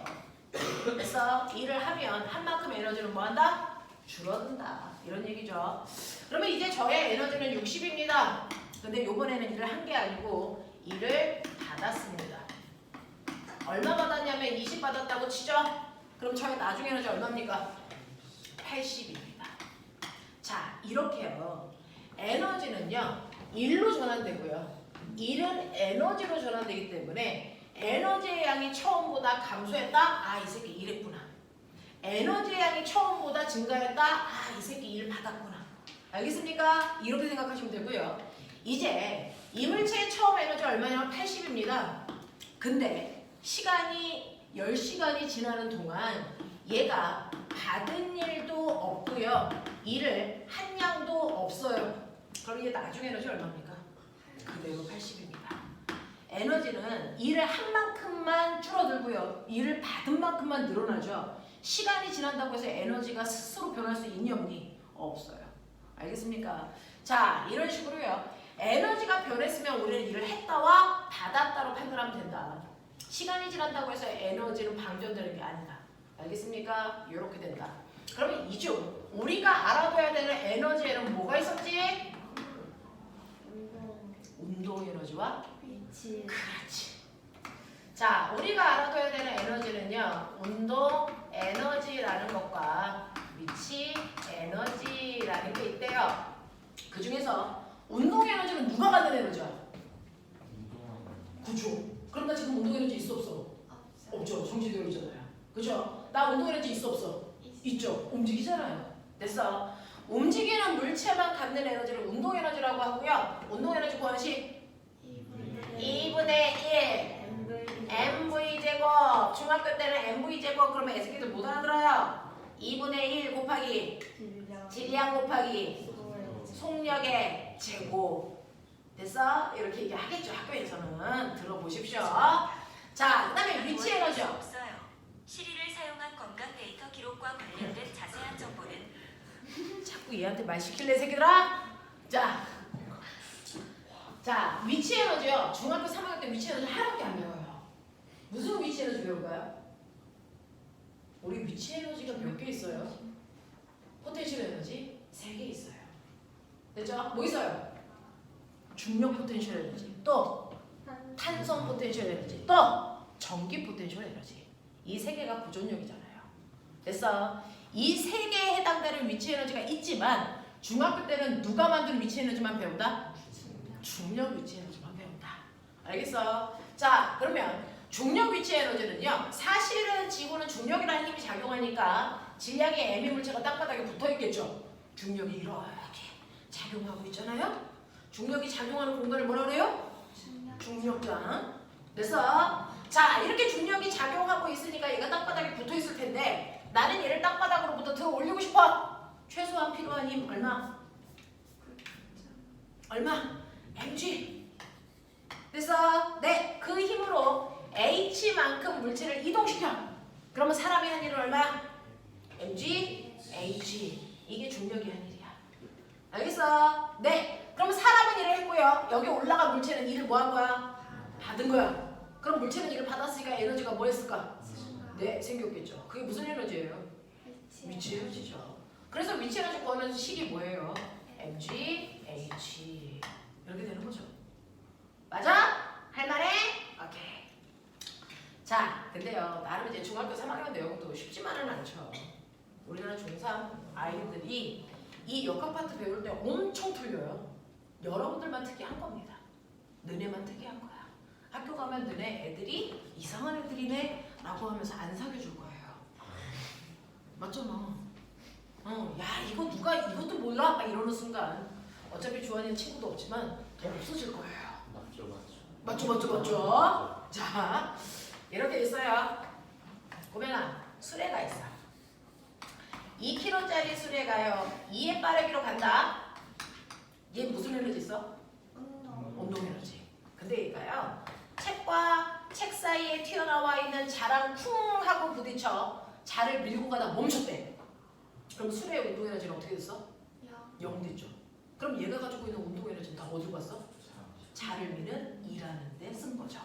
그래서 일을 하면 한 만큼 에너지는 뭐 한다? 줄어든다. 이런 얘기죠. 그러면 이제 저의 에너지는 60입니다. 근데 요번에는 일을 한 게 아니고 일을 받았습니다. 얼마 받았냐면 20 받았다고 치죠? 그럼 저의 나중 에너지 얼마입니까? 80입니다. 자, 이렇게요. 에너지는요. 일로 전환되고요. 일은 에너지로 전환되기 때문에 에너지의 양이 처음보다 감소했다? 아, 이 새끼 일했구나. 에너지의 양이 처음보다 증가했다? 아, 이 새끼 일 받았구나. 알겠습니까? 이렇게 생각하시면 되고요. 이제 이물체의 처음 에너지 얼마냐면 80입니다. 근데 시간이 10시간이 지나는 동안 얘가 받은 일도 없고요. 일을 한 양도 없어요. 그럼 이게 나중 에너지 얼마입니까? 그대로 80입니다. 에너지는 일을 한 만큼만 줄어들고요. 일을 받은 만큼만 늘어나죠. 시간이 지난다고 해서 에너지가 스스로 변할 수 있니 없니? 없어요. 알겠습니까? 자, 이런 식으로요. 에너지가 변했으면 우리는 일을 했다와 받았다로 판단하면 된다. 시간이 지난다고 해서 에너지는 방전되는 게 아니다. 알겠습니까? 이렇게 된다. 그러면 이 중 우리가 알아둬야 되는 에너지에는 뭐가 있었지? 운동 에너지와 위치. 그렇지. 자, 우리가 알아둬야 되는 에너지는요. 운동 에너지라는 것과 위치 에너지라는 게 있대요. 그 중에서 운동 에너지는 누가 갖는 에너지야? 그죠. 그럼 나 지금 운동 에너지 있어 없어? 없죠. 정지되어 있잖아요. 그죠? 나 운동 에너지 있어 없어? 있죠. 움직이잖아요. 됐어. 움직이는 물체만 갖는 에너지를 운동 에너지라고 하고요. 운동 에너지 구하식 2분의 1 mv 제곱. 중학교 때는 mv 제곱 그러면 애새끼들 못 알아들어요. 2분의 1 곱하기 질량 곱하기 속력의 제곱. 됐어? 이렇게 얘기하겠죠. 학교에서는 들어보십시오. 자, 그 다음에 위치 에너지요. 시리를 사용한 건강 데이터 기록과 관련된 자세한 정보는 자꾸 얘한테 말 시킬래 새끼들아? 자, 위치 에너지요. 중학교 3학년 때 위치 에너지 하나밖에 안 배워요. 무슨 위치 에너지 배울까요? 우리 위치 에너지가 몇 개 있어요? 포텐셜 에너지 3개 있어요. 됐죠? 뭐 있어요? 중력 포텐셜 에너지, 또 탄성 포텐셜 에너지, 또 전기 포텐셜 에너지. 이 3개가 보존력이잖아요. 됐어? 이 3개에 해당되는 위치 에너지가 있지만 중학교 때는 누가 만든 위치 에너지만 배운다? 중력 위치 에너지만 배운다. 알겠어? 자, 그러면 중력 위치 에너지는요. 사실은 지구는 중력이라는 힘이 작용하니까 질량의 m 물체가 땅바닥에 붙어있겠죠. 중력이 이렇게 작용하고 있잖아요. 중력이 작용하는 공간을 뭐라 그래요? 중력장. 그래서 자, 이렇게 중력이 작용하고 있으니까 얘가 땅바닥에 붙어있을 텐데 나는 얘를 땅바닥으로부터 들어 올리고 싶어. 최소한 필요한 힘 얼마? mg. 그래서 네, 그 힘으로 h만큼 물체를 이동시켜. 그러면 사람이 한 일은 얼마야? mg, h. 이게 중력이 한 일이야. 알겠어? 네. 그럼 사람은 일을 했고요. 여기 올라간 물체는 일을 뭐 한 거야? 받은 거야. 그럼 물체는 일을 받았으니까 에너지가 뭐 했을까? 네, 생겼겠죠. 그게 무슨 에너지예요? 위치 에너지죠. 그래서 위치 에너지 구하면서 식이 뭐예요? mg, h. 이렇게 되는 거죠. 맞아? 할만해? 오케이. 자, 근데요. 나름 이제 중학교 3학년 내용도 쉽지만은 않죠. 우리나라 중3 아이들이 이 역학 파트 배울 때 엄청 틀려요. 여러분들만 특이한 겁니다. 너네만 특이한 거야. 학교 가면 너네 애들이 이상한 애들이네 라고 하면서 안 사귀어줄 거예요. 맞잖아. 야, 이거 누가 이것도 몰라? 막 이러는 순간 어차피 주환이는 친구도 없지만 더 없어질 거예요. 맞죠? 자, 이렇게 있어요. 보면은 수레가 있어. 2kg짜리 수레가요. 2의 빠르기로 간다. 얘 무슨 에너지 있어? 운동 에너지. 근데 얘가요. 책과 책 사이에 튀어나와 있는 자랑 쿵 하고 부딪혀 자를 밀고 가다 멈췄대. 그럼 수레의 운동 에너지는 어떻게 됐어? 0 됐죠. 그럼 얘가 가지고 있는 운동 에너지는 다 어디로 갔어? 자를 미는 이라는 데 쓴 거죠.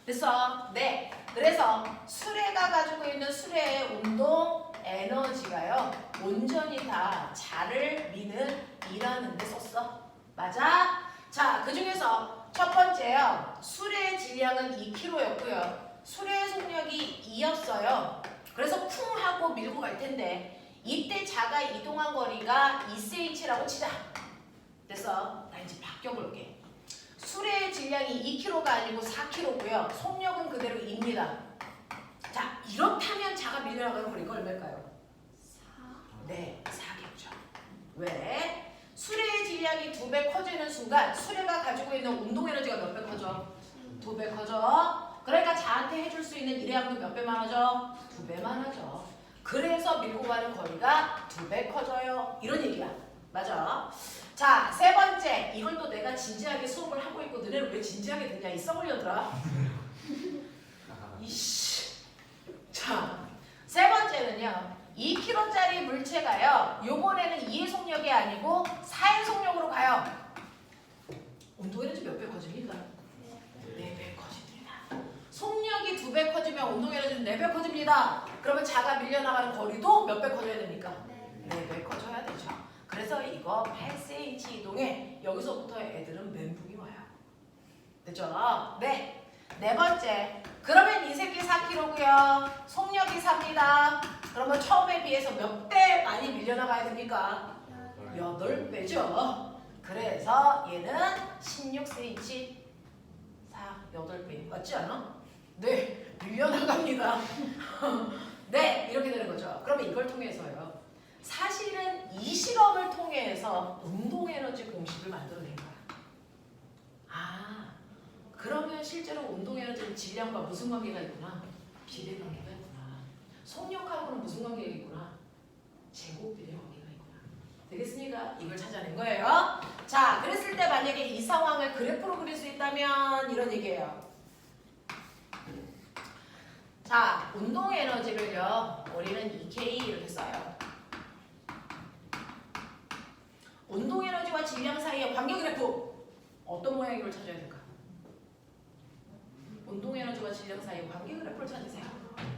됐어? 네. 그래서 수레가 가지고 있는 수레의 운동 에너지가요. 온전히 다 자를 미는 이라는 데 썼어. 맞아? 자, 그 중에서 첫 번째요. 수레의 질량은 2kg였고요. 수레의 속력이 2였어요. 그래서 쿵 하고 밀고 갈 텐데 이때 자가 이동한 거리가 2cm라고 치자. 됐어? 나 이제 바뀌어볼게. 수레의 질량이 2kg가 아니고 4kg고요. 속력은 그대로 2입니다. 자, 이렇다면 자가 밀려나가는 거리가 얼마일까요? 4. 네, 4겠죠. 왜? 수레의 질량이 2배 커지는 순간 수레가 가지고 있는 운동 에너지가 몇 배 커져? 2배 커져. 그러니까 자한테 해줄 수 있는 일의 양도 몇 배 많아져? 2배 많아져. 그래서 밀고 가는 거리가 2배 커져요. 이런 얘기야. 맞아? 자, 세 번째. 이걸 또 내가 진지하게 수업을 하고 있고 너네는 왜 진지하게 듣냐? 이 썩을려들아. 이씨. 자, 세 번째는요. 2kg짜리 물체가요. 요번에는 2의 속력이 아니고 4의 속력으로 가요. 온도 에너지 몇 배 커집니까? 4배 커집니다. 속력이 2배 커지면 온도 에너지는 4배 커집니다. 그러면 자가 밀려나가는 거리도 몇 배 커져야 됩니까? 4배 커져야 되죠. 그래서 이거 8cm 이동에 여기서부터 애들은 멘붕이 와요. 됐죠? 네. 네 번째. 그러면 이 새끼 4kg고요. 속력이 4입니다. 그러면 처음에 비해서 몇 배 많이 밀려나가야 됩니까? 8배죠. 그래서 얘는 16cm 4, 8배. 맞지 않아? 네. 밀려나갑니다. 네. 이렇게 되는 거죠. 그러면 이걸 통해서요. 사실은 이 실험을 통해서 운동 에너지 공식을 만들어낸 거야. 아, 그러면 실제로 운동 에너지는 질량과 무슨 관계가 있구나? 비례 관계가 있구나. 속력하고는 무슨 관계가 있구나? 제곱 비례 관계가 있구나. 되겠습니까? 이걸 찾아낸 거예요. 자, 그랬을 때 만약에 이 상황을 그래프로 그릴 수 있다면 이런 얘기예요. 자, 운동 에너지를요. 우리는 2K 이렇게 써요. 운동 에너지와 질량 사이의 관계 그래프. 어떤 모양을 찾아야 될까? 운동 에너지와 질량 사이의 관계 그래프를 찾으세요.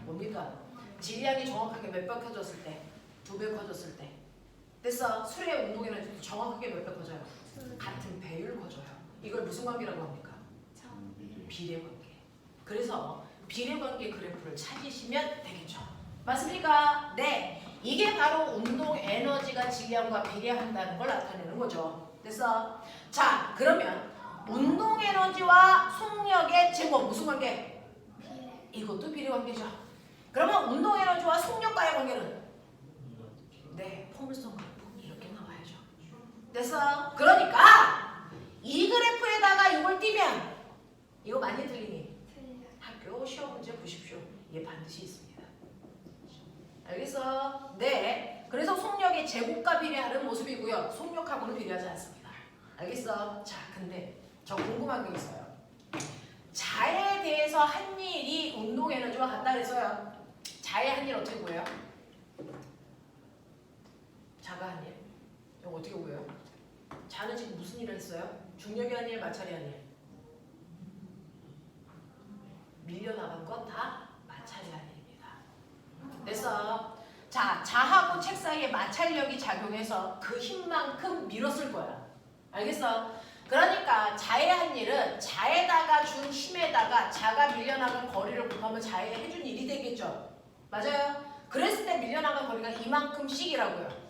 뭡니까? 질량이 정확하게 몇 배 커졌을 때? 2배 커졌을 때. 됐어. 수레의 운동 에너지도 정확하게 몇 배 커져요? 같은 배율 커져요. 이걸 무슨 관계라고 합니까? 비례 관계. 그래서 비례 관계 그래프를 찾으시면 되겠죠. 맞습니까? 네. 이게 바로 운동 에너지가 질량과 비례한다는 걸 나타내는 거죠. 됐어? 자, 그러면 운동 에너지와 속력의 제곱 무슨 관계? 이것도 비례 관계죠. 그러면 운동 에너지와 속력과의 관계는 네, 포물선 그래프 이렇게 나와야죠. 됐어? 그러니까 이 그래프에다가 이걸 띄면 이거 많이 틀리니 학교 시험 문제 보십시오. 얘 반드시 있습니다. 알겠어? 네. 그래서 속력의 제곱과 비례하는 모습이고요. 속력하고는 비례하지 않습니다. 알겠어? 자, 근데 저 궁금한 게 있어요. 자에 대해서 한 일이 운동 에너지와 같다 그랬어요. 자의 한 일 어떻게 구해요? 자가 한 일. 이거 어떻게 구해요? 자는 지금 무슨 일을 했어요? 중력이 한 일, 마찰이 한 일. 밀려나간 건 다 마찰이 한 일입니다. 됐어? 자, 자하고 책 사이에 마찰력이 작용해서 그 힘만큼 밀었을 거야. 알겠어? 그러니까 자의 한 일은 자에다가 준 힘에다가 자가 밀려나간 거리를 곱하면 자에 해준 일이 되겠죠. 맞아요? 그랬을 때 밀려나간 거리가 이만큼씩이라고요.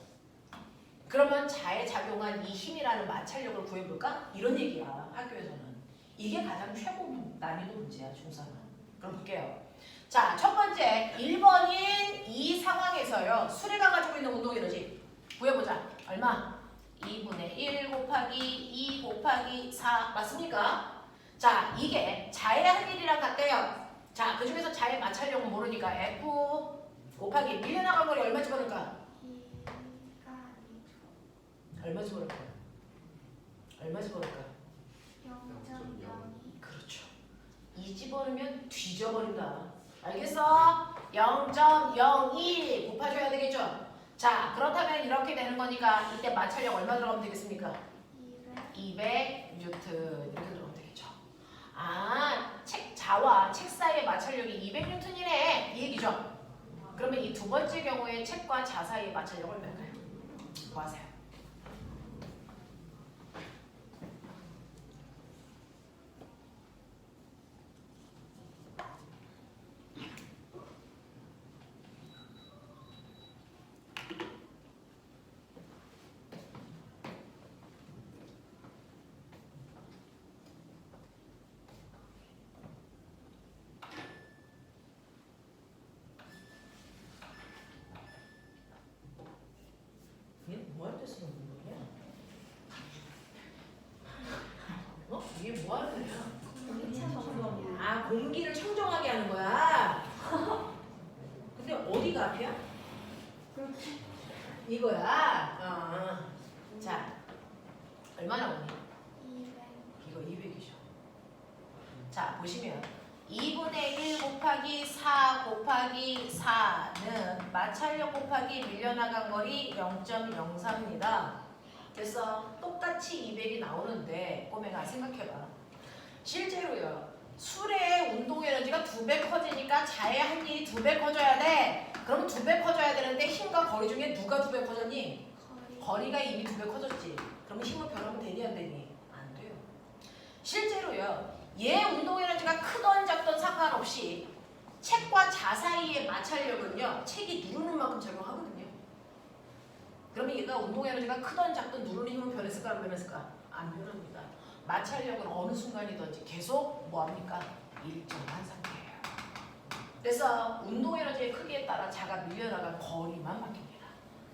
그러면 자에 작용한 이 힘이라는 마찰력을 구해볼까? 이런 얘기야, 학교에서는. 이게 가장 최고 난이도 문제야, 중3은. 그럼 볼게요. 자, 첫 번째 1번인 이 상황에서요. 수레가 가지고 있는 운동 에너지 구해보자. 얼마? 2분의 1 곱하기 2 곱하기 4 맞습니까? 자, 이게 자의 한 일이랑 같대요. 자, 그 중에서 자의 마찰력은 모르니까 F 곱하기 밀려나간 거리 얼마 집어넣을까? 얼마 집어넣을까? 얼마 집어넣을까? 0.02. 그렇죠. 2 집어넣으면 뒤져버린다. 알겠어? 0.01 곱해줘야 되겠죠? 자, 그렇다면 이렇게 되는 거니까 이때 마찰력 얼마 들어가면 되겠습니까? 200 뉴턴 이렇게 들어가면 되겠죠. 아, 책 자와 책 사이의 마찰력이 200 뉴턴이네 이 얘기죠. 그러면 이 두 번째 경우에 책과 자 사이의 마찰력을 얼마일까요? 구하세요. 얘 뭐할 때 쓰는 거냐? 어? 이게 뭐 하는 거야? 아, 공기를 청정하게 하는 거야? 근데 어디가 앞이야? 이거야? 자, 얼마 나오니? 이거 200이죠. 자, 보시면 2분의 1 곱하기 4 곱하기 4는 마찰력 곱하기 밀려나간 거리 0.03입니다. 그래서 똑같이 200이 나오는데 꼬맹아 생각해봐. 실제로요. 술의 운동 에너지가 2배 커지니까 자의 한 일이 2배 커져야 돼. 그럼 2배 커져야 되는데 힘과 거리 중에 누가 2배 커졌니? 거리가 이미 2배 커졌지. 그러면 힘을 변하면 되니 안 되니? 안 돼요. 실제로요. 얘 운동 에너지가 크던 작던 상관없이 책과 자 사이의 마찰력은요. 책이 누르는 만큼 작용하거든요. 그러면 얘가 운동 에너지가 크던 작던 누르는 힘은 변했을까 안 변했을까? 안 변합니다. 마찰력은 어느 순간이든지 계속 뭐합니까? 일정한 상태예요. 그래서 운동 에너지의 크기에 따라 자가 밀려나간 거리만 바뀝니다.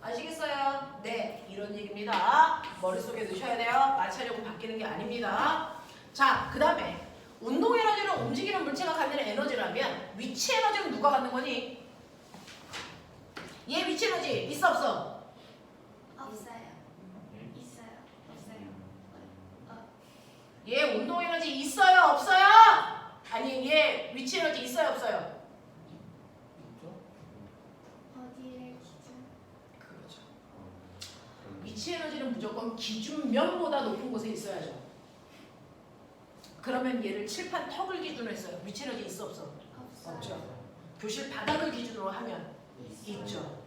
아시겠어요? 네, 이런 얘기입니다. 머릿속에 넣으셔야 돼요. 마찰력은 바뀌는 게 아닙니다. 자, 그 다음에 운동 에너지를 움직이는 물체가 갖는 에너지라면 위치 에너지는 누가 갖는 거니? 얘 위치 에너지 있어 없어? 얘 운동 에너지 있어요 없어요? 아니 얘 위치 에너지 있어요 없어요? 그렇죠. 위치 에너지는 무조건 기준면보다 높은 곳에 있어야죠. 그러면 얘를 칠판 턱을 기준으로 했어요. 위치 에너지 있어 없어? 없죠. 교실 바닥을 기준으로 하면 있죠.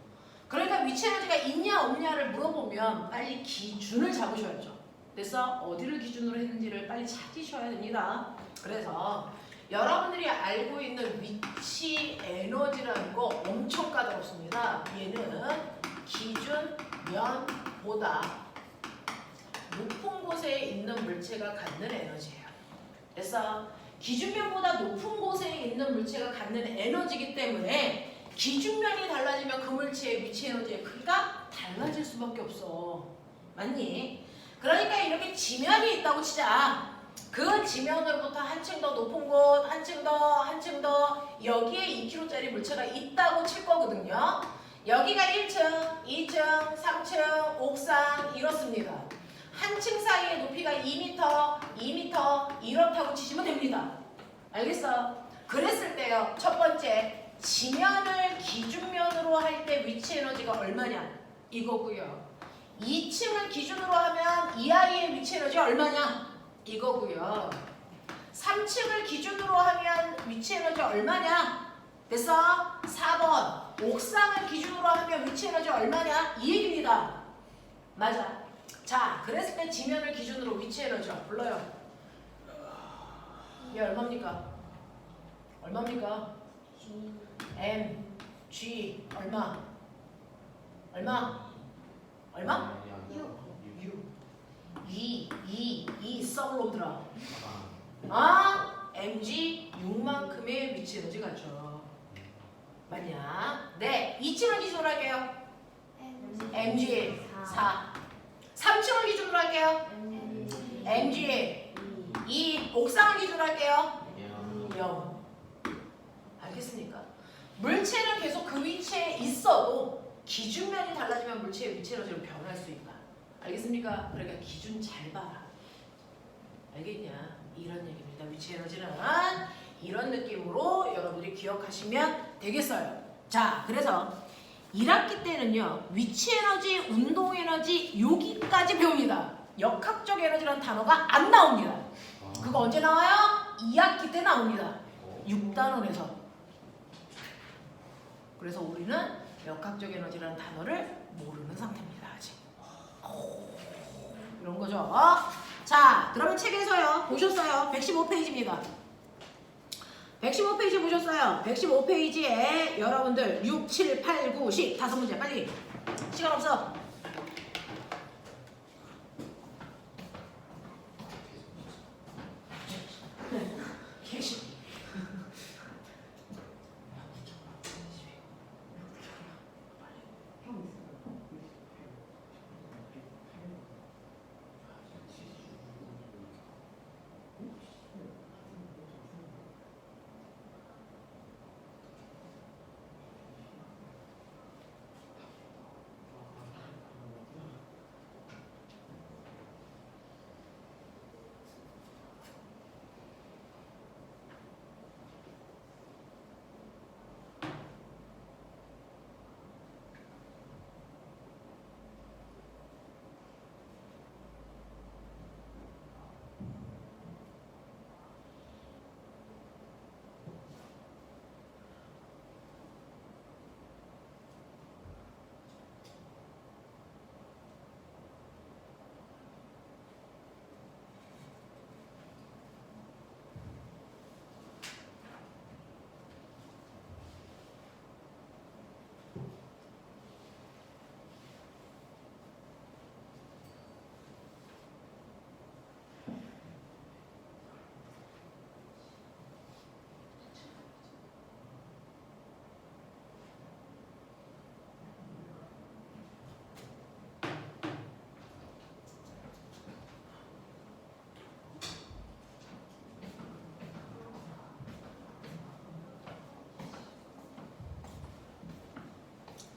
그러니까 위치 에너지가 있냐 없냐를 물어보면 빨리 기준을 잡으셔야죠. 그래서 어디를 기준으로 했는지를 빨리 찾으셔야 됩니다. 그래서 여러분들이 알고 있는 위치 에너지라는 거 엄청 까다롭습니다. 얘는 기준면보다 높은 곳에 있는 물체가 갖는 에너지예요. 그래서 기준면보다 높은 곳에 있는 물체가 갖는 에너지이기 때문에 기준면이 달라지면 그 물체의 위치 에너지의 크기가 달라질 수밖에 없어. 맞니? 그러니까 이렇게 지면이 있다고 치자. 그 지면으로부터 한층 더 높은 곳, 한층 더 여기에 2kg짜리 물체가 있다고 칠 거거든요. 여기가 1층, 2층, 3층, 옥상 이렇습니다. 한 층 사이의 높이가 2m, 2m 이렇다고 치시면 됩니다. 알겠어? 그랬을 때요. 첫 번째, 지면을 기준면으로 할 때 위치 에너지가 얼마냐? 이거고요. 2층을 기준으로 하면 이 아이의 위치 에너지가 얼마냐? 이거고요. 3층을 기준으로 하면 위치 에너지 얼마냐? 됐어? 4번. 옥상을 기준으로 하면 위치 에너지 얼마냐? 이 얘기입니다. 맞아. 자, 그랬을 때 지면을 기준으로 위치 에너지가 불러요. 얘 얼마입니까? 얼마입니까? M, G 얼마? 얼마? 2 썩놈들아. MG 6만큼의 위치 에너지 가죠. 맞냐? 네, 2층을 기준으로 할게요. MG 4. 3층을 기준으로 할게요. MG 2. 옥상을 기준으로 할게요. 0. 알겠습니까? 물체는 계속 그 위치에 있어도 기준면이 달라지면 물체의 위치 에너지로 변할 수 있다. 알겠습니까? 그러니까 기준 잘 봐라. 알겠냐? 이런 얘기입니다. 위치 에너지는 이런 느낌으로 여러분들이 기억하시면 되겠어요. 자, 그래서 1학기 때는요. 위치 에너지, 운동 에너지 여기까지 배웁니다. 역학적 에너지라는 단어가 안 나옵니다. 그거 언제 나와요? 2학기 때 나옵니다. 6단원에서. 그래서 우리는 역학적 에너지라는 단어를 모르는 상태입니다. 아직. 이런 거죠. 자, 그러면 책에서요. 보셨어요. 115페이지입니다. 115페이지 보셨어요. 115페이지에 여러분들 6, 7, 8, 9, 10 다섯 문제 빨리. 시간 없어. 계시.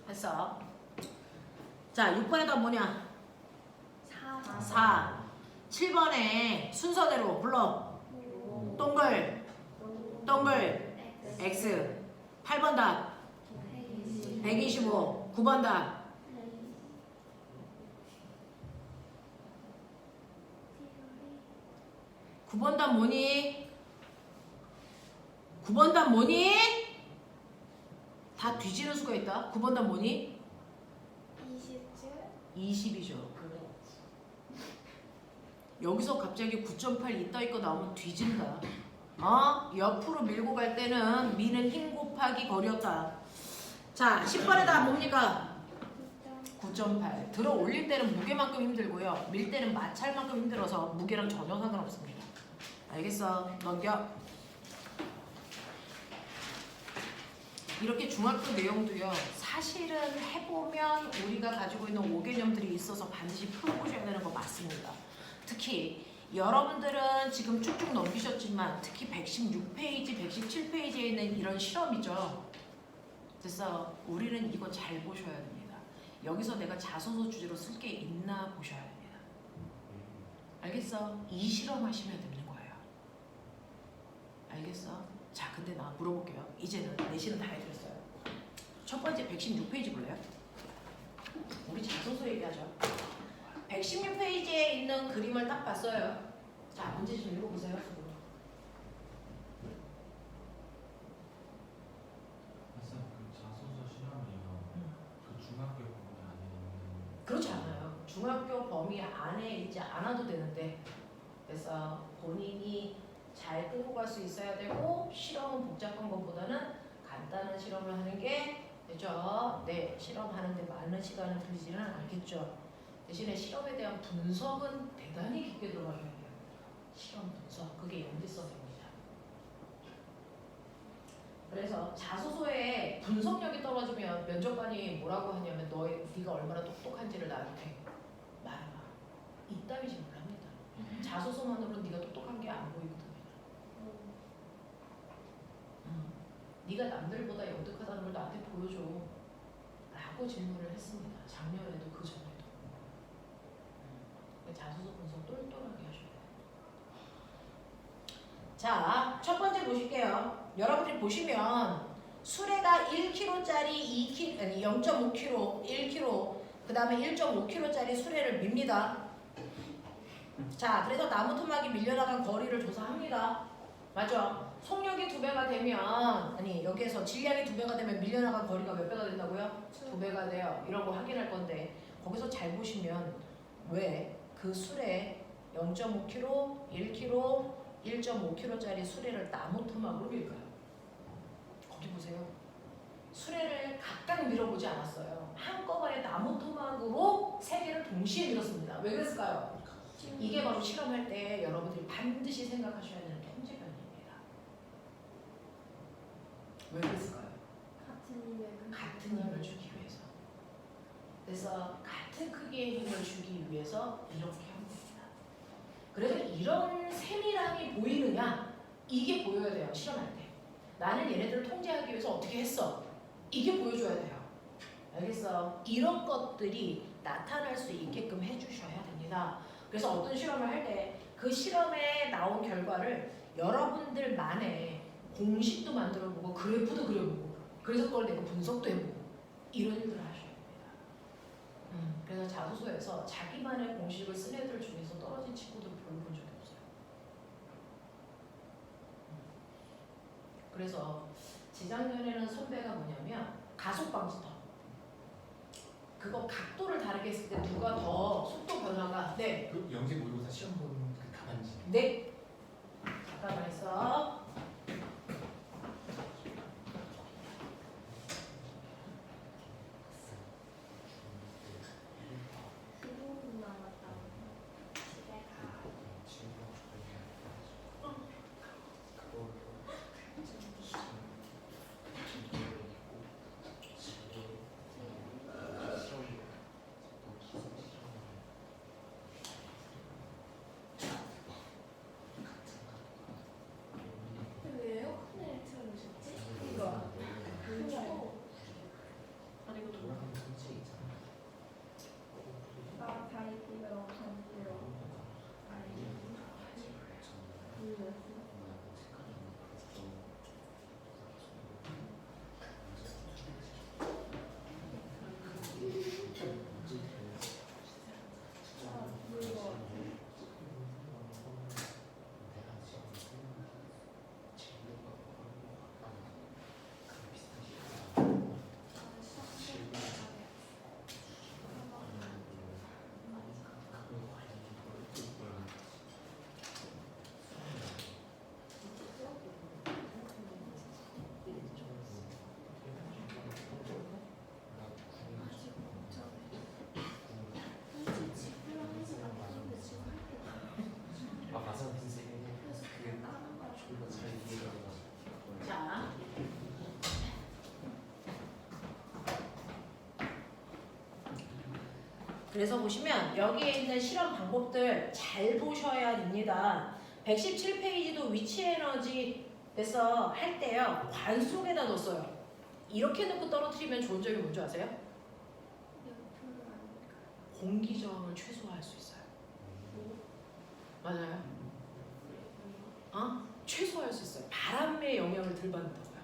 했어. 자, 6번에다 뭐냐? 4. 7번에 순서대로 불러. 동글, 동글, X. 8번 답, 125. 9번 답, 9번 답 뭐니? 9번 답 뭐니? 다 뒤지는 수가 있다. 9번 답 뭐니? 20이죠. 여기서 갑자기 9.8 이따위 거 나오면 뒤진다. 옆으로 밀고 갈 때는 미는 힘 곱하기 거리였다. 자, 10번에다 뭡니까? 9.8. 들어 올릴 때는 무게만큼 힘들고요. 밀 때는 마찰만큼 힘들어서 무게랑 전혀 상관없습니다. 알겠어? 넘겨. 이렇게 중학교 내용도요. 사실은 해보면 우리가 가지고 있는 5개념들이 있어서 반드시 풀어보셔야 되는 거 맞습니다. 특히 여러분들은 지금 쭉쭉 넘기셨지만 특히 116페이지, 117페이지에 있는 이런 실험이죠. 그래서 우리는 이거 잘 보셔야 됩니다. 여기서 내가 자소서 주제로 쓸 게 있나 보셔야 됩니다. 알겠어? 이 실험 하시면 되는 거예요. 알겠어? 자, 근데 나 물어볼게요. 이제는 내신은 다 해드렸어요. 첫 번째 116페이지 볼래요? 우리 자소서 얘기하죠. 116페이지에 있는 그림을 딱 봤어요. 자, 문제 좀 읽어보세요. 자소서 실험이요. 그 중학교 범위 안에 있는. 그렇지 않아요. 중학교 범위 안에 있지 않아도 되는데, 그래서 본인이 잘 끌고 갈 수 있어야 되고, 실험은 복잡한 것보다는 간단한 실험을 하는 게 되죠. 네, 실험하는데 많은 시간을 들이지는 않겠죠. 대신에 실험에 대한 분석은 대단히 깊게 들어가야 돼요. 실험 분석, 그게 연기성입니다. 그래서 자소서에 분석력이 떨어지면 면접관이 뭐라고 하냐면 네가 얼마나 똑똑한지를 나한테 말해봐. 이따위 질문을 합니다. 자소서만으로는 네가 똑똑한 게 안 보이거든요. 네가 남들보다 영특하다는 걸 나한테 보여줘 라고 질문을 했습니다. 작년에도 그 전에도. 자소서 분석 똘똘하게 하셔야 돼요. 자, 첫 번째 보실게요. 여러분들이 보시면 수레가 1kg짜리 2kg, 아니 0.5kg, 1kg, 그 다음에 1.5kg짜리 수레를 밉니다. 자, 그래서 나무 토막이 밀려나간 거리를 조사합니다. 맞죠? 속력이 2배가 되면, 아니 여기에서 질량이 2배가 되면 밀려나간 거리가 몇 배가 된다고요? 2배가 돼요. 이런 거 확인할 건데 거기서 잘 보시면 왜 그 수레 0.5kg, 1kg, 1.5kg짜리 수레를 나무 토막으로 밀까요? 거기 보세요. 수레를 각각 밀어보지 않았어요. 한꺼번에 나무 토막으로 3개를 동시에 밀었습니다. 왜 그랬을까요? 이게 바로 실험할 때 여러분들이 반드시 생각하셔야 되는 통제변입니다. 왜 그랬을까요? 같은 힘을 주기 위해서. 그래서 같은 크기의 힘을 주기 위해서 이렇게 하면 됩니다. 그래서 이런 세밀함이 보이느냐? 이게 보여야 돼요. 실험할 때. 나는 얘네들을 통제하기 위해서 어떻게 했어? 이게 보여줘야 돼요. 알겠어? 이런 것들이 나타날 수 있게끔 해주셔야 됩니다. 그래서 어떤 실험을 할 때 그 실험에 나온 결과를 여러분들만의 공식도 만들어보고 그래프도 그려보고 그래서 그걸 내가 분석도 해보고 이런 일들을 하셔야 됩니다. 그래서 자소서에서 자기만의 공식을 쓴 애들 중에서 떨어진 친구들 별로 본 적이 없어요. 그래서 재작년에는 선배가 뭐냐면 가속 방지턱 그거 각도를 다르게 했을 때 누가 더 속도 변화가 네. 그 영재 모의고사 시험 보는 그 답안지. 네. 잠깐만 있어. 자. 그래서 보시면 여기에 있는 실험 방법들 잘 보셔야 됩니다. 117페이지도 위치 에너지에서 할 때요. 관 속에다 넣었어요. 이렇게 넣고 떨어뜨리면 좋은 점이 뭔지 아세요? 공기 저항을 최소화할 수 있어요. 맞아요? 최소화할 수 있어요. 바람의 영향을 덜 받는다고요.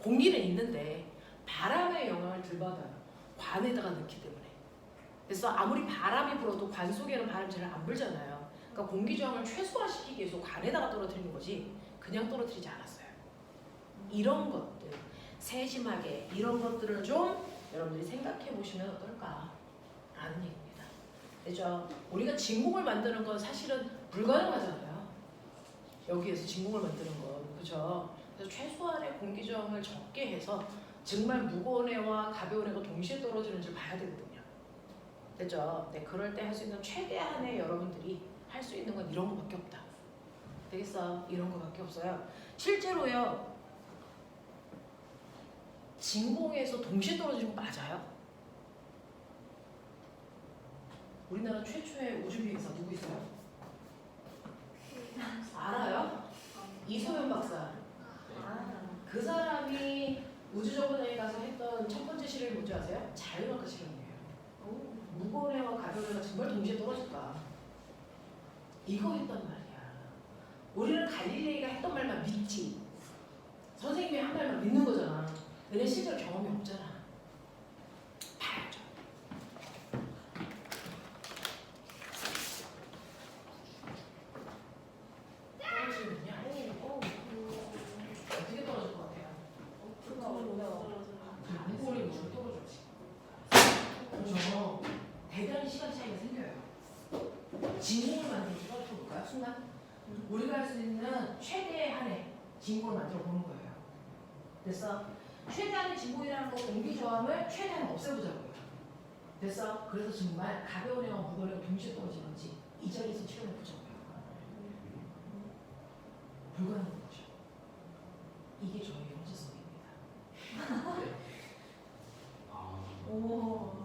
공기는 있는데 바람의 영향을 덜 받아요. 관에다가 넣기 때문에. 그래서 아무리 바람이 불어도 관 속에는 바람이 잘 안 불잖아요. 그러니까 공기 저항을 최소화시키기 위해서 관에다가 떨어뜨리는 거지 그냥 떨어뜨리지 않았어요. 이런 것들 세심하게 이런 것들을 좀 여러분들이 생각해 보시면 어떨까라는 얘기입니다. 그죠? 우리가 진공을 만드는 건 사실은 불가능하잖아요. 여기에서 진공을 만드는 건 그죠? 그래서 최소한의 공기 저항을 적게 해서 정말 무거운 애와 가벼운 애가 동시에 떨어지는지를 봐야 되거든요. 됐죠? 네, 그럴 때 할 수 있는 최대한의 여러분들이 할 수 있는 건 이런 거밖에 없다. 되겠어? 이런 거밖에 없어요. 실제로요. 진공에서 동시에 떨어지는 거 맞아요? 우리나라 최초의 우주비행사 누구 있어요? 알아요? 이소연 박사. 그 사람이 우주정거장에 가서 했던 첫 번째 실험이 뭔지 아세요? 자유낙하 실험이에요. 무거운 애와 가벼운 애가 정말 동시에 떨어질까? 이거 했단 말이야. 우리는 갈릴레이가 했던 말만 믿지. 선생님이 한 말만 믿는 거잖아. 너네 실제로 경험이 없잖아. 봐야죠. 떨어지면요? 어떻게 떨어질 것 같아요? 무거우니까 줄 떨어지지. 그렇죠. 대단히 시간 차이가 생겨요. 진공을 만들어서 떨어져볼까요? 순간? 우리가 할 수 있는 최대한의 진공을 만들어 보는 거예요. 됐어? 최대한의 진공이라는 거 공기 저항을 최대한 없애보자고요. 됐어? 그래서 정말 가벼운 애와 무거운 애가 동시에 떨어지는지 이 자리에서 실험해보자고요. 불가능한 거죠. 이게 저의 현재성입니다. 오.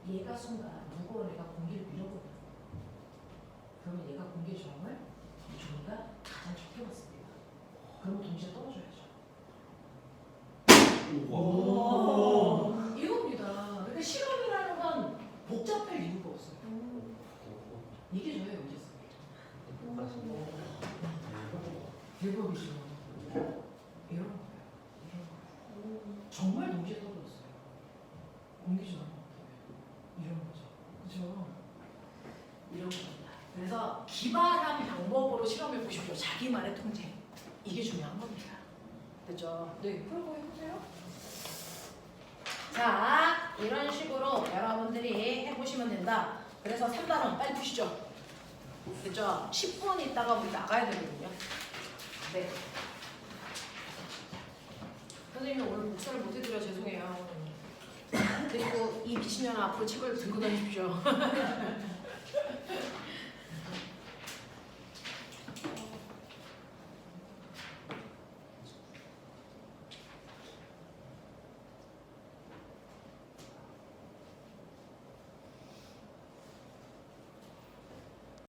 얘가 순간 무거운 애가 공기를 밀어보는 그러면 얘가 공기 저항을 이 종이가 가장 적해봤습니다. 그러면 동시에 떨어져야죠. 오. 이겁니다. 그러니까 실험이라는 건 복잡할 이유가 없어요. 이게 저의 현재성이에요. 대박이죠. 이런 거예요. 이런 거예요. 정말 동시에 떨어졌어요. 공기 저항 이런 거죠. 그죠? 이런 겁니다. 그래서 기발한 방법으로 실험해 보십시오. 자기만의 통제. 이게 중요한 겁니다. 됐죠? 네, 풀고 해보세요. 자, 이런 식으로 여러분들이 해보시면 된다. 그래서 3단원 빨리 푸시죠. 됐죠? 10분 있다가 우리 나가야 되거든요. 네. 선생님 오늘 복사를 못 해드려 죄송해요. 그리고 이 미친년아 앞으로 책을 들고 다니십시오.